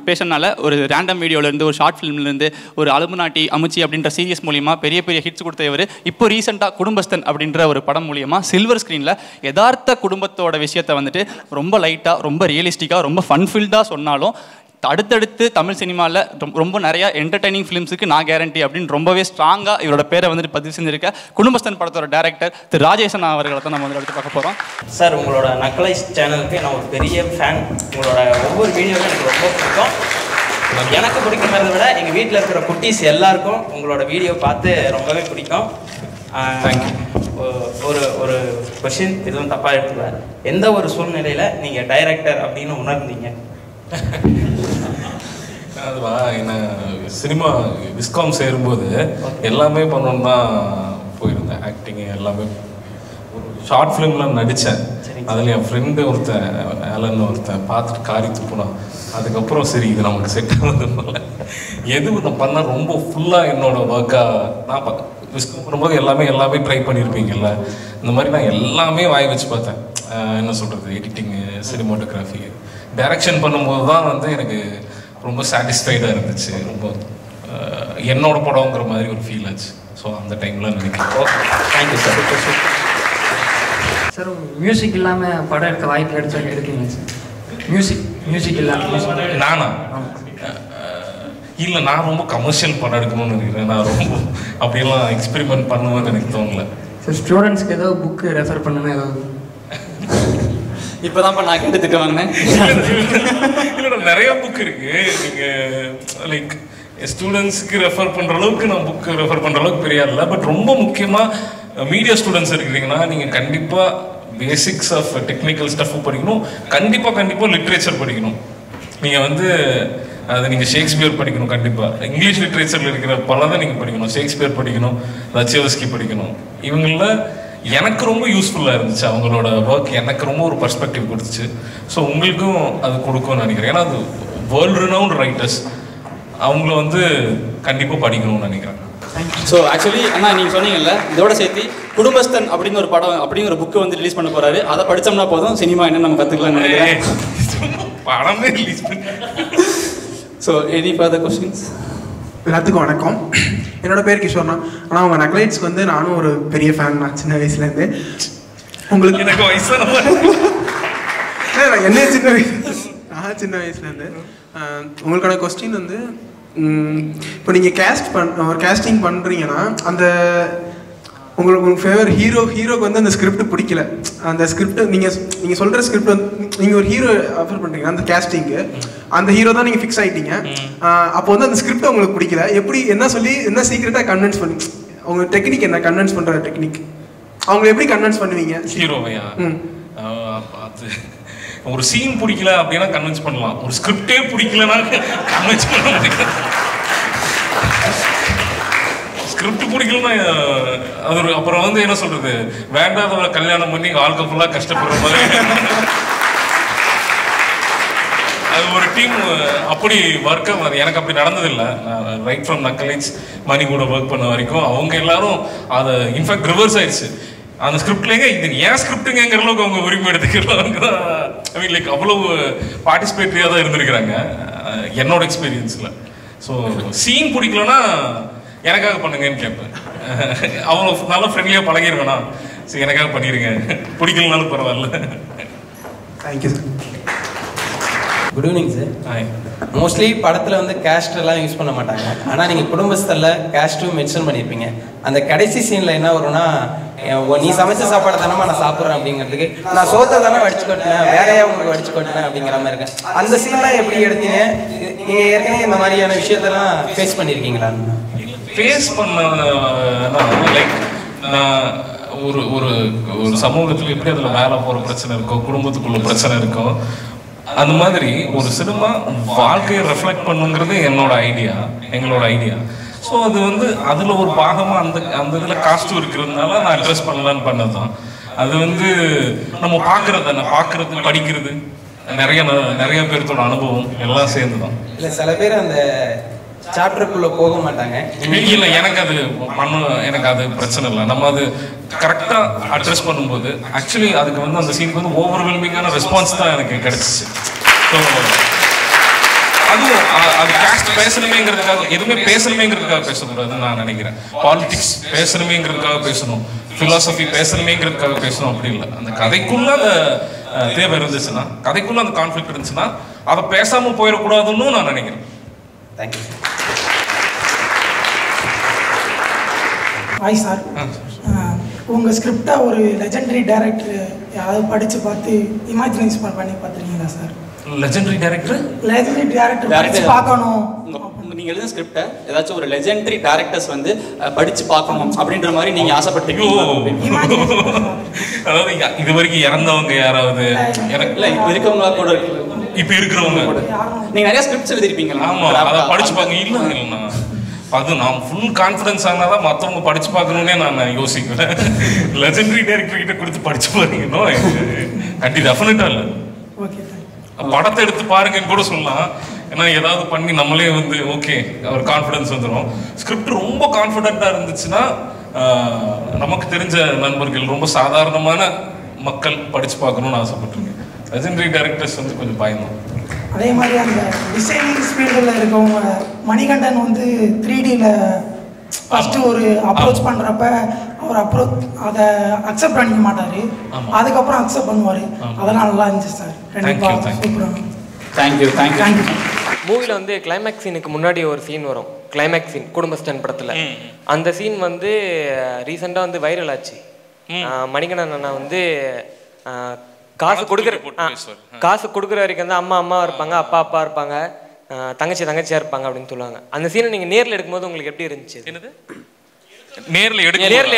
பேஷனால் ஒரு ரேண்டம் வீடியோலேருந்து ஒரு ஷார்ட் ஃபிலிம்லேருந்து ஒரு அலும்புநாட்டி அமுச்சி அப்படின்ற சீரியஸ் மூலியமாக பெரிய பெரிய ஹிட்ஸ் கொடுத்த இவர் இப்போ ரீசெண்டாக குடும்பஸ்தன் அப்படின்ற ஒரு படம் மூலியமாக சில்வர் ஸ்க்ரீனில் யதார்த்த குடும்பத்தோட விஷயத்தை வந்துட்டு ரொம்ப லைட்டாக ரொம்ப ரியலிஸ்டிக்காக ரொம்ப ஃபன்ஃபில்டாக சொன்னாலும் அடுத்தடுத்து தமிழ் சினிமாவில் ரொம்ப நிறையா என்டர்டைனிங் ஃபிலிம்ஸுக்கு நான் கேரண்டி அப்படின்னு ரொம்பவே ஸ்ட்ராங்காக இவரோட பேரை வந்துட்டு பதிவு செஞ்சிருக்க குடும்பஸ்தன் படத்தோட டேரக்டர் திரு ராஜேசன் அவர்களை தான் நம்ம வந்து எடுத்து பார்க்க போகிறோம். சார், உங்களோட நக்கலைஸ் சேனலுக்கு நான் ஒரு பெரிய ஃபேன். உங்களோட ஒவ்வொரு வீடியோவும் எனக்கு ரொம்ப பிடிக்கும். எனக்கு பிடிக்கிறத விட எங்கள் வீட்டில் இருக்கிற குட்டீஸ் எல்லாருக்கும் உங்களோட வீடியோ பார்த்து ரொம்பவே பிடிக்கும். ஒரு கொஷின் எதுவும் தப்பாக எடுத்துக்கல. எந்த ஒரு சூழ்நிலையில் நீங்கள் டைரக்டர் அப்படின்னு உணர்ந்தீங்க? அதுவா, என்ன சினிமா விஸ்காம் சேரும்போது எல்லாமே பண்ணணும்னு தான் போயிருந்தேன். ஆக்டிங்கு எல்லாமே. ஒரு ஷார்ட் ஃபிலிம்லாம் நடித்தேன். அதில் என் ஃப்ரெண்டு ஒருத்தன் ஆலன்னு ஒருத்தன் பார்த்துட்டு காரி துப்புனான். அதுக்கப்புறம் சரி இது நமக்கு செட் ஆகுது போல எது நான் பண்ணால் ரொம்ப ஃபுல்லாக என்னோட ஒர்க்காக நான் விஸ்காம் பண்ணும்போது எல்லாமே ட்ரை பண்ணியிருப்பீங்கல்ல. இந்த மாதிரி நான் எல்லாமே வாய் வச்சு பார்த்தேன். என்ன சொல்கிறது, எடிட்டிங்கு, சினிமாட்டோகிராஃபி, டைரக்ஷன் பண்ணும்போது தான் வந்து எனக்கு ரொம்ப சாட்டிஸ்ஃபைடாக இருந்துச்சு. ரொம்ப என்னோட படங்கிற மாதிரி ஒரு ஃபீல் ஆச்சு. ஸோ அந்த டைமில் நினைக்கிறேன். Thank you sir. சார், மியூசிக் இல்லாமல் படம் எடுக்க வாய்ப்பு எடுக்கீங்க சார்? மியூசிக் இல்லாமல் நானா? இல்லை, நான் ரொம்ப கமர்ஷியல் படம் எடுக்கணும்னு நினைக்கிறேன். நான் ரொம்ப அப்படியெல்லாம் எக்ஸ்பெரிமெண்ட் பண்ணுவேன்னு எனக்கு தோணல. சார், ஸ்டூடெண்ட்ஸ்க்கு ஏதாவது புக்கு ரெஃபர் பண்ணணும் ஏதாவது? இப்போதான் நான் கேட்டு வாங்கினேன். இல்லை, நிறைய புக் இருக்கு. நீங்கள் லைக் ஸ்டூடெண்ட்ஸ்க்கு ரெஃபர் பண்ணுற அளவுக்கு நான் புக்கு ரெஃபர் பண்ணுற அளவுக்கு பெரிய இல்லை. பட் ரொம்ப முக்கியமாக மீடியா ஸ்டூடெண்ட்ஸ் இருக்கிறீங்கன்னா நீங்கள் கண்டிப்பாக பேசிக்ஸ் ஆஃப் டெக்னிக்கல் ஸ்டஃப் படிக்கணும். கண்டிப்பாக லிட்ரேச்சர் படிக்கணும். நீங்கள் வந்து அது நீங்கள் ஷேக்ஸ்பியர் படிக்கணும். கண்டிப்பாக இங்கிலீஷ் லிட்ரேச்சரில் இருக்கிற பலதான் நீங்கள் படிக்கணும். ஷேக்ஸ்பியர் படிக்கணும், தச்சேவஸ்கி படிக்கணும். இவங்களில் எனக்கு ரொம்ப யூஸ்ஃபுல்லாக இருந்துச்சு. அவங்களோட ஒர்க் எனக்கு ரொம்ப ஒரு பர்ஸ்பெக்டிவ் கொடுத்துச்சு. ஸோ உங்களுக்கும் அது கொடுக்கும்னு நினைக்கிறேன். ஏன்னா அது வேர்ல்டு ரினவுண்ட் ரைட்டர்ஸ், அவங்கள வந்து கண்டிப்பாக படிக்கணும்னு நினைக்கிறேன். ஸோ ஆக்சுவலி ஆனால் நீங்கள் சொன்னீங்கல்ல, இதோட சேர்த்து குடும்பஸ்தன் அப்படின்னு ஒரு படம் அப்படிங்கிற புக்கு வந்து ரிலீஸ் பண்ண போகிறாரு. அதை படித்தோம்னா போதும் சினிமா என்ன நம்ம கற்றுக்கலாம்னு நினைக்கிறேன். படமே ரிலீஸ் பண்ண. So any further questions? எல்லாத்துக்கும் வணக்கம். என்னோட பேர் கிஷோர்னா. ஆனால் உங்கள் நக்லைட்ஸ்க்கு வந்து நானும் ஒரு பெரிய ஃபேன் தான் சின்ன வயசுலேருந்து. உங்களுக்கு எனக்கு வயசான நான் என்ன சின்ன வயசு நான் சின்ன வயசுலேருந்து. உங்களுக்கான கொஸ்டின் வந்து இப்போ நீங்கள் ஒரு கேஸ்டிங் பண்ணுறீங்கன்னா அந்த உங்களுக்கு ஃபேவரட் ஹீரோக்கு வந்து அந்த ஸ்கிரிப்ட் பிடிக்கல, அந்த ஸ்கிரிப்ட் நீங்கள் சொல்கிற ஸ்கிரிப்ட் வந்து நீங்கள் ஒரு ஹீரோ ஆஃபர் பண்ணுறீங்க அந்த கேஸ்டிங்கு, அந்த ஹீரோ தான் நீங்கள் ஃபிக்ஸ் ஆகிட்டீங்க. அப்போ வந்து அந்த ஸ்கிரிப்ட் உங்களுக்கு பிடிக்கல, எப்படி என்ன சீக்ரெட்டாக கன்வின்ஸ் பண்ணி அவங்க டெக்னிக் என்ன கன்வின்ஸ் பண்ணுற டெக்னிக் அவங்களை எப்படி கன்வின்ஸ் பண்ணுவீங்க? ஹீரோவையா? அது ஒரு சீன் பிடிக்கல அப்படின்னா கன்வின்ஸ் பண்ணலாம், ஒரு ஸ்கிரிப்டே பிடிக்கலன்னா கன்வின்ஸ் பண்ண முடியாது. ஸ்கிரிப்ட் பிடிக்கலன்னா அது ஒரு அப்புறம் வந்து என்ன சொல்றது, வேண்டாதவரை கல்யாணம் பண்ணி வாழ்க்கை ஃபுல்லாக கஷ்டப்படுற மாதிரி அது ஒரு டீம் அப்படி ஒர்க் ஆகாது. எனக்கு அப்படி நடந்ததில்லை. நான் ரைட் ஃப்ரம் நக்கலைட்ஸ் மணி கூட ஒர்க் பண்ண வரைக்கும் அவங்க எல்லாரும் அதை இன்ஃபேக்ட் ரிவர்ஸ் ஆயிடுச்சு. அந்த ஸ்கிரிப்ட்லேங்க இது ஏன் ஸ்கிரிப்டுங்கிற அளவுக்கு அவங்க உரிமை எடுத்துக்கிறவங்க தான் ஐ மீன் லைக் அவ்வளவு பார்ட்டிசிபேட்டரியாக தான் இருந்திருக்கிறாங்க என்னோட எக்ஸ்பீரியன்ஸில். ஸோ சீன் பிடிக்கலன்னா எனக்காக பண்ணுங்கன்னு கேட்பேன். அவ்வளோ நல்லா ஃப்ரெண்ட்லியாக பழகிருவேண்ணா, சரி எனக்காக பண்ணிடுங்க, பிடிக்கலனாலும் பரவாயில்ல. Thank you sir. Good evening sir. Mostly படத்தில் வந்து கேஸ்ட் எல்லாம் யூஸ் பண்ண மாட்டாங்க, ஆனால் நீங்கள் குடும்பஸ்தரில் கேஸ்ட்டும் மென்ஷன் பண்ணியிருப்பீங்க. அந்த கடைசி சீனில் என்ன வரும்னா, நீ சமைச்ச சாப்பாடு தானே நான் சாப்பிட்றேன் அப்படிங்கிறதுக்கு நான் சோத்தை தானே வடிச்சு கொட்டினேன், வேறையா உங்களுக்கு வடிச்சு கொட்டினேன் அப்படிங்கிற மாதிரி இருக்கேன். அந்த சீன்லாம் எப்படி எடுத்தீங்க? நீங்கள் ஏற்கனவே இந்த மாதிரியான விஷயத்தெல்லாம் ஃபேஸ் பண்ணியிருக்கீங்களா? ஃபேஸ் பண்ண லைக் ஒரு ஒரு ஒரு சமூகத்தில் எப்படி அதில் வேலை போகிற பிரச்சனை இருக்கோ, குடும்பத்துக்குள்ள பிரச்சனை இருக்கோ, அந்த மாதிரி ஒரு சினிமா வாழ்க்கையை ரெஃப்ளெக்ட் பண்ணுங்கிறது எங்களோட ஐடியா. ஸோ அது வந்து அதில் ஒரு பாகமாக அந்த இதில் காஸ்ட்டும் இருக்கிறதுனால நான் அட்ரெஸ் பண்ணலான்னு பண்ணது தான். அது வந்து நம்ம பார்க்குறது படிக்கிறது நிறைய பேர்த்தோட அனுபவம் எல்லாம் சேர்ந்து தான். இல்லை சில பேர் அந்த சாப்டருக்குள்ளே போக மாட்டாங்க. இல்லை எனக்கு அது பிரச்சனை இல்லை. நம்ம அது கரெக்டாக அட்ரெஸ் பண்ணும்போது ஆக்சுவலி அதுக்கு வந்து அந்த சீனுக்கு வந்து ஓவர்வெல்மிங்கான ரெஸ்பான்ஸ் தான் எனக்கு கிடைச்சிச்சு. ஸோ அதுவும் அது கேஸ்ட் பேசணுமேங்கிறதுக்காக எதுவுமே பேசணுமேங்கிறதுக்காக பேசக்கூடாதுன்னு நான் நினைக்கிறேன். பாலிடிக்ஸ் பேசணுமேங்கிறதுக்காக பேசணும், ஃபிலாசபி பேசணுமேங்கிறதுக்காக பேசணும், அப்படி இல்லை. அந்த கதைக்குள்ள அந்த தேவை இருந்துச்சுன்னா, கதைக்குள்ள அந்த கான்ஃப்ளிக்ட் இருந்துச்சுன்னா அதை பேசாமல் போயிடக்கூடாதுன்னு நான் நினைக்கிறேன். தேங்க்யூ. Hi sir. உங்கள் ஸ்கிரிப்டை ஒரு லெஜெண்டரி டைரக்டர் யாராவது படித்து பார்த்து இமேஜினைஸ் பண்ணி பார்த்துருக்கீங்களா சார்? லெஜெண்டரி டைரக்டர் படித்து பார்க்கணும். நீங்கள் எழுதின ஸ்கிரிப்டை ஏதாச்சும் ஒரு லெஜெண்டரி டைரக்டர்ஸ் வந்து படித்து பார்க்கணும் அப்படின்ற மாதிரி நீங்கள் ஆசைப்பட்டீங்க? அதாவது இது வரைக்கும் இறந்தவங்க யாராவது? எனக்கு இல்லை, இப்போ இருக்கவங்க கூட இப்போ இருக்கிறவங்க நீங்கள் நிறைய ஸ்கிரிப்ட்ஸ் எழுதிருப்பீங்களா? ஆமாம், அதை படிச்சு பார்க்க இல்லைண்ணா. அது நான் ஃபுல் கான்ஃபிடன்ஸ் ஆனால் தான் மற்றவங்க படிச்சு பார்க்கணுன்னே நான் யோசிக்கிறேன். லெஜெண்டரி டைரக்டர் கிட்ட கொடுத்து படிச்சு பாருங்கன்னா டெஃபினட்டாக இல்லை. படத்தை எடுத்து பாருங்கன்னு கூட சொல்லலாம். ஏன்னா ஏதாவது பண்ணி நம்மளே வந்து ஓகே ஒரு கான்ஃபிடன்ஸ் வந்துடும். ஸ்கிரிப்ட் ரொம்ப கான்ஃபிடென்ட்டாக இருந்துச்சுன்னா நமக்கு தெரிஞ்ச நண்பர்கள், ரொம்ப சாதாரணமான மக்கள் படித்து பார்க்கணுன்னு ஆசைப்பட்டிருக்கேன். லெஜெண்டரி டைரக்டர்ஸ் வந்து கொஞ்சம் பயந்தோம். அதே மாதிரி அந்த டிசைனிங் ஃபீல்டில் இருக்கவங்க மணிகண்டன் வந்து 3Dயில் ஃபஸ்ட்டு ஒரு அப்ரோச் பண்ணுறப்ப அவர் அதை அக்செப்ட் பண்ணிக்க மாட்டார், அதுக்கப்புறம் அக்செப்ட் பண்ணுவார். அதெல்லாம் நல்லா இருந்துச்சு சார். கண்டிப்பாக சூப்பராக. தேங்க்யூ. மூவியில் வந்து கிளைமேக்ஸ் சீனுக்கு முன்னாடி ஒரு சீன் வரும், கிளைமேக்ஸ் சீன் குடும்பஸ்தன் படத்தில். அந்த சீன் வந்து ரீசெண்டாக வந்து வைரல் ஆச்சு. மணிகண்டன் அண்ணா வந்து காசு கொடுக்குற வரைக்கும் வந்து அம்மா இருப்பாங்க, அப்பா இருப்பாங்க, தங்கச்சியா இருப்பாங்க அப்படின்னு சொல்லுவாங்க. அந்த சீனை நீங்க நேர்ல எடுக்கும்போது உங்களுக்கு எப்படி இருந்துச்சு? என்னது நேர்ல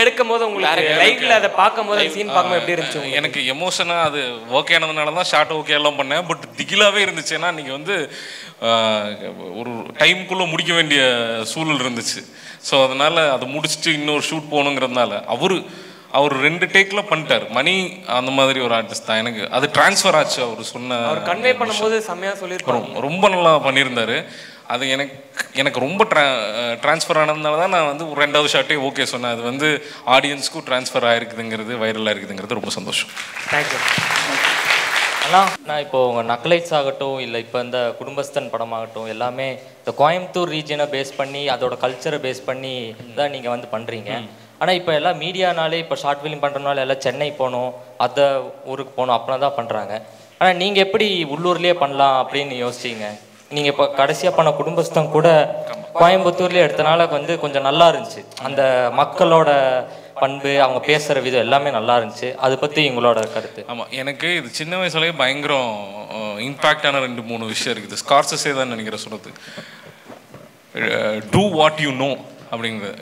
எடுக்கும் போது உங்களுக்கு லைவ்ல அதை பார்க்கும்போது சீன் பார்க்கும்போது எப்படி இருந்துச்சு? எனக்கு எமோஷனா அது ஓகே ஆனதுனால தான் ஷார்ட் ஓகே எல்லாம் பண்ணேன். பட் திகிலாவே இருந்துச்சுன்னா நீங்க வந்து ஒரு டைமுக்குள்ள முடிக்க வேண்டிய சூழல் இருந்துச்சு. ஸோ அதனால அதை முடிச்சுட்டு இன்னொரு ஷூட் போகணுங்கிறதுனால அவர் 2 டேக்ல பண்ணிட்டார். மணி அந்த மாதிரி ஒரு ஆர்டிஸ்ட் தான். எனக்கு அது டிரான்ஸ்ஃபர் ஆச்சு. அவர் கன்வே பண்ணும்போது செம்மையா சொல்லியிருப்பாங்க, ரொம்ப நல்லா பண்ணியிருந்தாரு. அது எனக்கு ரொம்ப டிரான்ஸ்ஃபர் ஆனதுனால தான் நான் வந்து ஒரு 2வது ஷார்ட்டே ஓகே சொன்னேன். அது வந்து ஆடியன்ஸ்க்கும் டிரான்ஸ்ஃபர் ஆயிருக்குதுங்கிறது, வைரலாக இருக்குதுங்கிறது ரொம்ப சந்தோஷம். தேங்க்யூ. ஆனால் நான் இப்போது உங்கள் நக்லைட்ஸ் ஆகட்டும், இல்லை இப்போ இந்த குடும்பஸ்தன் படமாகட்டும், எல்லாமே இந்த கோயம்புத்தூர் ரீஜனை பேஸ் பண்ணி அதோட கல்ச்சரை பேஸ் பண்ணி தான் நீங்கள் வந்து பண்ணுறீங்க. ஆனால் இப்போ எல்லாம் மீடியானாலே இப்போ ஷார்ட் ஃபிலிம் பண்ணுறதுனால எல்லாம் சென்னை போகணும், அந்த ஊருக்கு போகணும் அப்படின்னா தான் பண்ணுறாங்க. ஆனால் நீங்கள் எப்படி உள்ளூர்லேயே பண்ணலாம் அப்படின்னு யோசிச்சிங்க? நீங்கள் இப்போ கடைசியாக பண்ண குடும்பஸ்தம் கூட கோயம்புத்தூர்லேயே எடுத்தனால வந்து கொஞ்சம் நல்லா இருந்துச்சு. அந்த மக்களோட பண்பு, அவங்க பேசுகிற விதம் எல்லாமே நல்லா இருந்துச்சு. அதை பற்றி உங்களோட கருத்து? ஆமாம், எனக்கு இது சின்ன வயசுலேயே பயங்கரம் இம்பேக்டான 2-3 விஷயம் இருக்குது. ஸ்கார்சஸே தான் நினைக்கிறேன் சொன்னது. டூ வாட் யூ நோ அப்படிங்கிறது,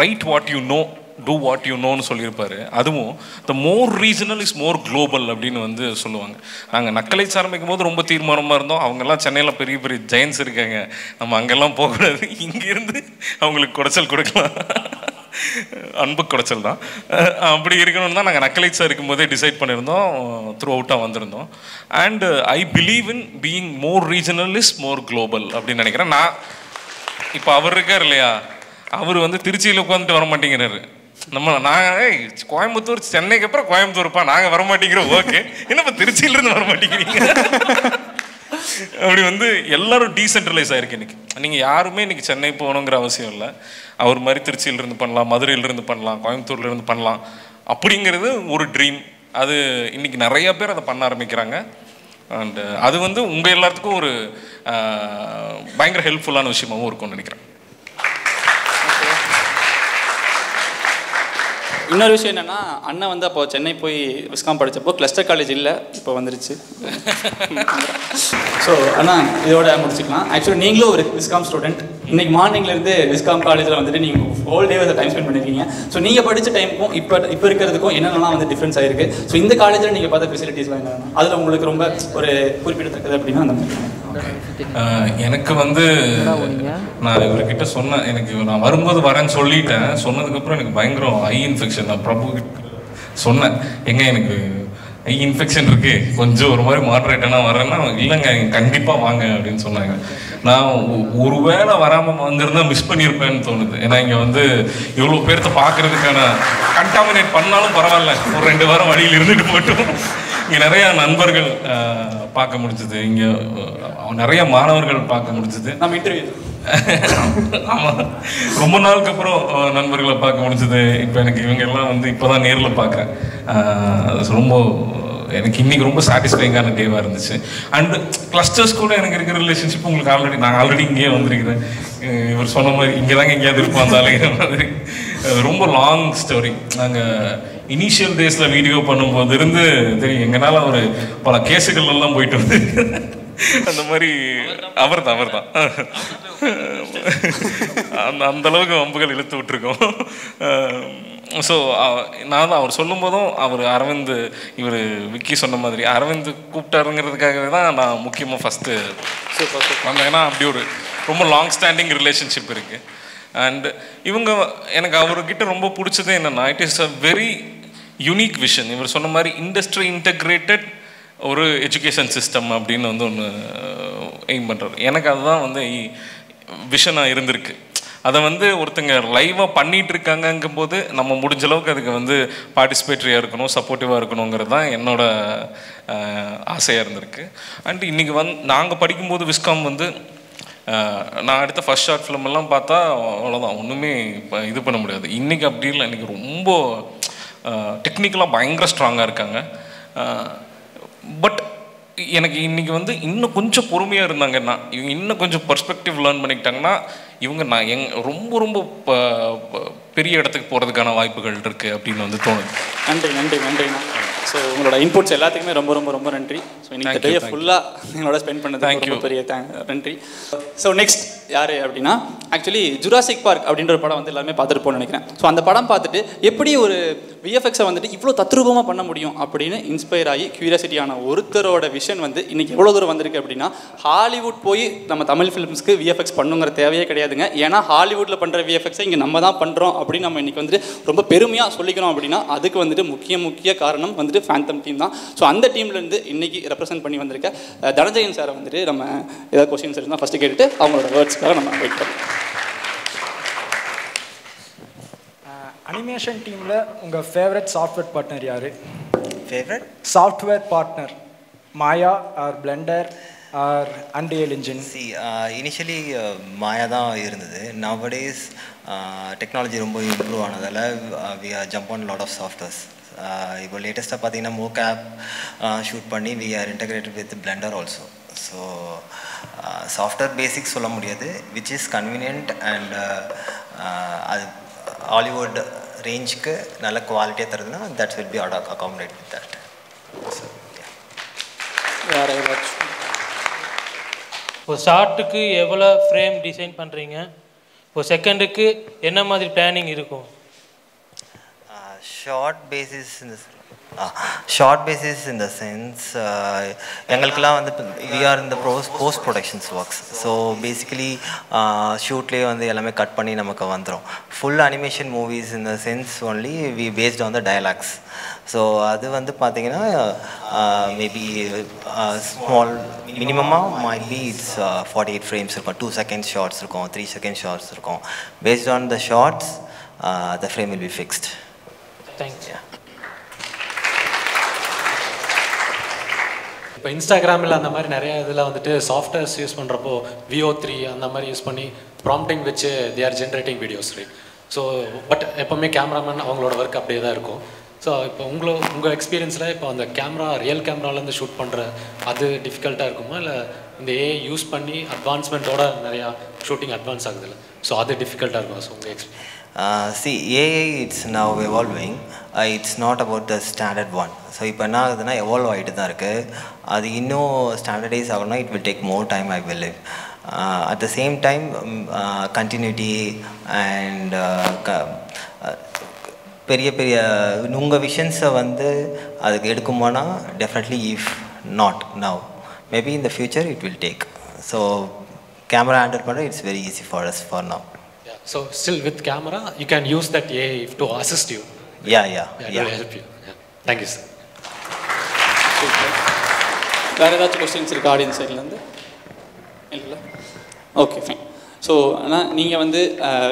right what you know, do what you நோன்னு சொல்லியிருப்பாரு. அதுவும் the more regional is more global அப்படின்னு வந்து சொல்லுவாங்க. நாங்கள் நக்கலைட்ஸ் ஆரம்பிக்கும் போது ரொம்ப தீர்மானமாக இருந்தோம். அவங்கெல்லாம் சென்னையில் பெரிய பெரிய ஜெயின்ஸ் இருக்காங்க, நம்ம அங்கெல்லாம் போகக்கூடாது, இங்கேருந்து அவங்களுக்கு குடைச்சல் கொடுக்கலாம், அன்பு குடைச்சல் தான், அப்படி இருக்கணும்னு தான் நாங்கள் நக்கலைட்ஸாக இருக்கும்போதே டிசைட் பண்ணியிருந்தோம். த்ரூ அவுட்டாக வந்திருந்தோம். And I believe in being more regional is more global அப்படின்னு நினைக்கிறேன். நான் இப்போ அவர் இருக்கார் இல்லையா, அவர் வந்து திருச்சியில் உட்காந்துட்டு வர மாட்டேங்கிறாரு. நாங்கள் கோயம்புத்தூர், சென்னைக்கு அப்புறம் கோயம்புத்தூர்ப்பா, நாங்கள் வர மாட்டேங்கிறோம். ஓகே, என்னப்பா திருச்சியிலேருந்து வர மாட்டேங்கிறீங்க? அப்படி வந்து எல்லாரும் டீசென்ட்ரலைஸ் ஆகிருக்கு இன்னைக்கு. நீங்கள் யாருமே இன்னைக்கு சென்னை போகணுங்கிற அவசியம் இல்லை. அவர் மாதிரி திருச்சியிலிருந்து பண்ணலாம், மதுரையிலிருந்து பண்ணலாம், கோயம்புத்தூர்லேருந்து பண்ணலாம் அப்படிங்கிறது ஒரு ட்ரீம். அது இன்னைக்கு நிறைய பேர் அதை பண்ண ஆரம்பிக்கிறாங்க. அண்டு அது வந்து உங்கள் எல்லாத்துக்கும் ஒரு பயங்கர ஹெல்ப்ஃபுல்லான விஷயமாகவும் இருக்கும்னு நினைக்கிறேன். இன்னொரு விஷயம் என்னென்னா, அண்ணன் வந்து அப்போ சென்னை போய் விஸ்காம் படித்தப்போ கிளஸ்டர் காலேஜ் இல்லை, இப்போ வந்துருச்சு. ஸோ அண்ணா இதோட முடிச்சுக்கலாம். ஆக்சுவலி நீங்களும் ஒரு விஸ்காம் ஸ்டூடெண்ட். இன்றைக்கி மார்னிங்லேருந்து விஸ்காம் காலேஜில் வந்துட்டு நீங்கள் ஹோல் டே டைம் ஸ்பெண்ட் பண்ணியிருக்கீங்க. ஸோ நீங்கள் படித்த டைமுக்கும் இப்போ இருக்கிறதுக்கும் என்னென்னலாம் வந்து டிஃப்ரென்ஸ் ஆகிருக்கு? ஸோ இந்த காலேஜில் நீங்கள் பார்த்த ஃபெசிலிட்டிஸ்லாம் என்னென்னா அதில் உங்களுக்கு ரொம்ப ஒரு குறிப்பிடத்தக்கது அப்படின்னா அந்த மாதிரி? எனக்கு வந்து நான் இவர்கிட்ட சொன்னேன், எனக்கு நான் வரும்போது வரேன்னு சொல்லிட்டேன். சொன்னதுக்கப்புறம் எனக்கு பயங்கரம் ஐ இன்ஃபெக்ஷன். நான் பிரபு சொன்னேன், எங்க எனக்கு ஐ இன்ஃபெக்ஷன் இருக்கு, கொஞ்சம் ஒரு மாதிரி மாட்ரேட்டனா வரேன்னா, இல்லைங்க கண்டிப்பாக வாங்க அப்படின்னு சொன்னாங்க. நான் ஒருவேளை வராமல் வந்திருந்தா மிஸ் பண்ணியிருப்பேன்னு தோணுது. ஏன்னா இங்கே வந்து இவ்வளோ பேர்த்த பார்க்கறதுக்கான கண்டாமினேட் பண்ணாலும் பரவாயில்ல, ஒரு 2 வாரம் வழியில் இருந்துட்டு போட்டோம். இங்கே நிறையா நண்பர்கள் பார்க்க முடிஞ்சது, இங்கே நிறைய மாணவர்கள் பார்க்க முடிஞ்சது. நம்ம இன்டர்வியூ ஆமாம், ரொம்ப நாளுக்கு அப்புறம் நண்பர்களை பார்க்க முடிஞ்சது. இப்போ எனக்கு இவங்க எல்லாம் வந்து இப்போ தான் நேரில் பார்க்குறேன். ரொம்ப எனக்கு இன்னைக்கு ரொம்ப சாட்டிஸ்ஃபைங்கான டேவாக இருந்துச்சு. அண்டு கிளஸ்டர்ஸ் கூட எனக்கு இருக்கிற ரிலேஷன்ஷிப் உங்களுக்கு நான் ஆல்ரெடி இங்கேயே வந்திருக்கிறேன். இவர் சொன்ன மாதிரி இங்கே தாங்க எங்கேயாவது இருப்பாந்தாலேங்கிற மாதிரி ரொம்ப லாங் ஸ்டோரி. நாங்கள் இனிஷியல் டேஸில் வீடியோ பண்ணும்போது இருந்து தெரியும், எங்களால் ஒரு பல கேஸுகள் எல்லாம் போயிட்டு வந்து அந்த மாதிரி அவர் தான் அந்த அளவுக்கு வம்புகள் இழுத்து விட்டுருக்கோம். ஸோ நான் தான் அவர் சொல்லும் போதும் அவர் அரவிந்த், இவர் விக்கி சொன்ன மாதிரி அரவிந்த் கூப்பிட்டாருங்கிறதுக்காகவே தான் நான் முக்கியமாக ஃபஸ்ட்டு வந்தேன். ஏன்னா அப்படி ஒரு ரொம்ப லாங் ஸ்டாண்டிங் ரிலேஷன்ஷிப் இருக்குது. அண்ட் இவங்க எனக்கு அவர்கிட்ட ரொம்ப பிடிச்சது என்னென்னா, it is a very unique vision. இவர் சொன்ன மாதிரி இண்டஸ்ட்ரி இன்டெகிரேட்டட் ஒரு எஜுகேஷன் சிஸ்டம் அப்படின்னு வந்து ஒன்று எய்ம் பண்ணுறாரு. எனக்கு அதுதான் வந்து விஷனாக இருந்திருக்கு. அதை வந்து ஒருத்தங்க லைவாக பண்ணிகிட்டு இருக்காங்கங்கும் போது நம்ம முடிஞ்ச அளவுக்கு அதுக்கு வந்து பார்ட்டிசிபேட்டரியாக இருக்கணும், சப்போர்ட்டிவாக இருக்கணுங்கிறது தான் என்னோட ஆசையாக இருந்திருக்கு. அண்ட் இன்றைக்கி நாங்கள் படிக்கும்போது விஸ்காம் வந்து நான் எடுத்த ஃபர்ஸ்ட் ஷார்ட் ஃபிலிம் எல்லாம் பார்த்தா அவ்வளோதான், ஒன்றுமே இப்போ இது பண்ண முடியாது. இன்றைக்கி அப்படி இல்லை, இன்றைக்கி ரொம்ப டெக்னிக்கலாக பயங்கர ஸ்ட்ராங்காக இருக்காங்க. பட் எனக்கு இன்றைக்கி வந்து இன்னும் கொஞ்சம் பொறுமையாக இருந்தாங்கன்னா, இவங்க இன்னும் கொஞ்சம் பர்ஸ்பெக்டிவ் லேர்ன் பண்ணிக்கிட்டாங்கன்னா, இவங்க நான் ரொம்ப ரொம்ப பெரிய இடத்துக்கு போகிறதுக்கான வாய்ப்புகள் இருக்குது அப்படின்னு வந்து தோணுது. நன்றிண்ணா. ஸோ உங்களோட இன்புட்ஸ் எல்லாத்துக்குமே ரொம்ப ரொம்ப ரொம்ப நன்றி. ஸோ இன்னைக்கு டே ஃபுல்லாக எங்களோட ஸ்பெண்ட் பண்ணது ரொம்ப பெரிய நன்றி. ஸோ நெக்ஸ்ட் யார் அப்படின்னா, ஆக்சுவலி ஜுராசிக் பார்க் அப்படின்ற ஒரு படம் வந்து எல்லாருமே பார்த்துட்டு போகணும்னு நினைக்கிறேன். ஸோ அந்த படம் பார்த்துட்டு எப்படி ஒரு விஎஃப்எக்ஸை வந்துட்டு இவ்வளோ தத்ரூபமாக பண்ண முடியும் அப்படின்னு இன்ஸ்பயர் ஆகி கியூரியாசிட்டியான ஒருத்தரோட விஷன் வந்து இன்றைக்கி எவ்வளோ தூரம் வந்திருக்கு அப்படின்னா, ஹாலிவுட் போய் நம்ம தமிழ் ஃபிலிம்ஸ்க்கு விஎஃப்எக்ஸ் பண்ணுங்கிற தேவையே கிடையாதுங்க. ஏன்னா ஹாலிவுட்டில் பண்ணுற விஎஃப்எக்ஸை இங்கே நம்ம தான் பண்ணுறோம் அப்படின்னு நம்ம இன்றைக்கி வந்துட்டு ரொம்ப பெருமையாக சொல்லிக்கிறோம். அப்படின்னா அதுக்கு வந்துட்டு முக்கிய காரணம் வந்துட்டு ஃபேந்தம் டீம் தான். ஸோ அந்த டீம்லேருந்து இன்றைக்கி ரெப்ரசென்ட் பண்ணி வந்திருக்க தனஞ்சயன் சாரை வந்துட்டு நம்ம ஏதாவது கொஸ்டின்ஸ் இருந்தால் ஃபஸ்ட்டு கேட்டுட்டு அவங்களோட வேர்ட்ஸ்க்காக நம்ம வெயிட் பண்ணுறோம். அனிமேஷன் டீமில் உங்கள் ஃபேவரட் சாஃப்ட்வேர் பார்ட்னர் யார்? Favourite software partner Maya or Blender or Unreal Engine? Initially Maya தான் இருந்தது. nowadays டெக்னாலஜி ரொம்ப இம்ப்ரூவ் ஆனதால் we are jump on lot of softwares. இப்போ லேட்டஸ்ட்டாக பார்த்தீங்கன்னா மோகேப் ஷூட் பண்ணி we are integrated with Blender also. So software basics சொல்ல முடியாது, which is convenient and அது ஹாலிவுட் ரேஞ்சுக்கு நல்ல குவாலிட்டியாக தருதுன்னா that will be accommodate with that. வேறு ஏதாச்சும் ஒரு ஷார்ட்டுக்கு எவ்வளோ ஃப்ரேம் டிசைன் பண்ணுறீங்க, ஒரு செகண்டுக்கு என்ன மாதிரி பிளானிங் இருக்கும்? Short basis in the sense எங்களுக்கெல்லாம் வந்து we are in the post productions works. So basically ஷூட்லேயே வந்து எல்லாமே கட் பண்ணி நமக்கு வந்துடும். Full animation movies in the sense only we based on the dialogues. ஸோ அது வந்து பார்த்தீங்கன்னா மேபி ஸ்மால் மினிமமாக மைட் பி இட்ஸ் 48 ஃப்ரேம்ஸ் இருக்கும், 2 செகண்ட் ஷார்ட்ஸ் இருக்கும், 3 செகண்ட் ஷார்ட்ஸ் இருக்கும். Based on the shots the frame will be fixed. Thanks. இப்போ இன்ஸ்டாகிராமில் அந்த மாதிரி நிறைய இதில் வந்துட்டு சாஃப்ட்வேர்ஸ் யூஸ் பண்ணுறப்போ VO3 அந்த மாதிரி யூஸ் பண்ணி ப்ராம்ப்டிங் வச்சு they are generating videos, right? So but எப்போவுமே கேமராமேன் அவங்களோட ஒர்க் அப்படியே தான் இருக்கும். ஸோ இப்போ உங்கள் எக்ஸ்பீரியன்ஸில் இப்போ அந்த கேமரா ரியல் கேமராலேருந்து ஷூட் பண்ணுற அது டிஃபிகல்ட்டாக இருக்குமா, இல்லை இந்த ஏஐ யூஸ் பண்ணி அட்வான்ஸ்மெண்ட்டோட நிறையா ஷூட்டிங் அட்வான்ஸ் ஆகுதுல்ல, ஸோ அது டிஃபிகல்ட்டாக இருக்கும்? ஸோ உங்கள் experience see AI it's now evolving. It's not about the standard one. So இப்போ என்ன ஆகுதுன்னா எவால்வ் ஆகிட்டு தான் இருக்குது. அது இன்னும் ஸ்டாண்டர்டைஸ் ஆகணும்னா it will take more time, I believe. At the same time continuity and பெரிய பெரிய உங்கள் விஷன்ஸை வந்து அதுக்கு எடுக்குமானா definitely if not now maybe in the future it will take. So camera handle பண்ண it's very easy for us for now. So still with camera you can use that AI to assist you. Yeah. To help you. Thank you sir. வேறு ஏதாச்சும் questions இருக்குது audience சைட்லேருந்து? இல்லை. Okay fine. So ஆனால் நீங்கள் வந்து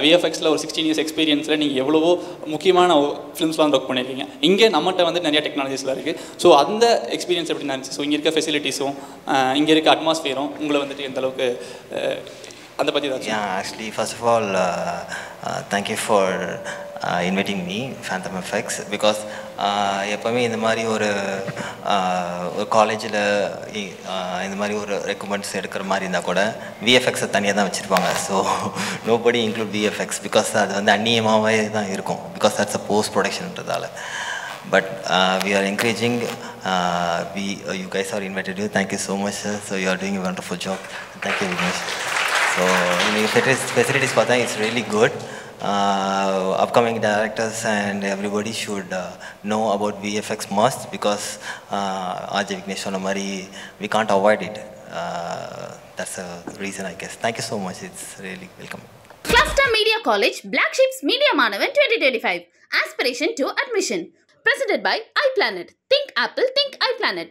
விஎஃப்எக்ஸில் ஒரு 16 years எக்ஸ்பீரியன்ஸில் நீங்கள் எவ்வளவோ முக்கியமான ஃபிலிம்ஸ்லாம் ஒர்க் பண்ணியிருக்கீங்க. இங்கே நம்மகிட்ட வந்து நிறையா டெக்னாலஜிஸ்லாம் இருக்குது. ஸோ அந்த எக்ஸ்பீரியன்ஸ் எப்படி இருந்துச்சு? ஸோ இங்கே இருக்க ஃபெசிலிட்டிஸும் இங்கே இருக்க அட்மாஸ்ஃபியரும் உங்களை வந்துட்டு எந்த அளவுக்கு அந்த பற்றி தான்? Actually first of all thank you for inviting me Phantom FX because எப்போவுமே இந்த மாதிரி ஒரு காலேஜில் இந்த மாதிரி ஒரு ரெக்கமெண்ட்ஸ் எடுக்கிற மாதிரி இருந்தால் கூட விஎஃப்எக்ஸை தனியாக தான் வச்சுருப்பாங்க. So nobody include VFX because அது வந்து அந்நியமாகவே தான் இருக்கும் பிகாஸ் தட்ஸ் அ போஸ்ட் ப்ரொடக்ஷன்றதால. But we are encouraging, you guys are invited you. Thank you so much sir. So you are doing a wonderful job. Thank you very much. So facilities பார்த்தா it's really good. Upcoming directors and everybody should know about VFX must because Ajay Vignesh சொன்ன மாதிரி we can't avoid it. That's a reason I guess. Thank you so much. It's really welcome. Cluster Media College Black Sheeps Media Manavan 2025 Aspiration to Admission Presented by iPlanet. Think Apple, Think iPlanet.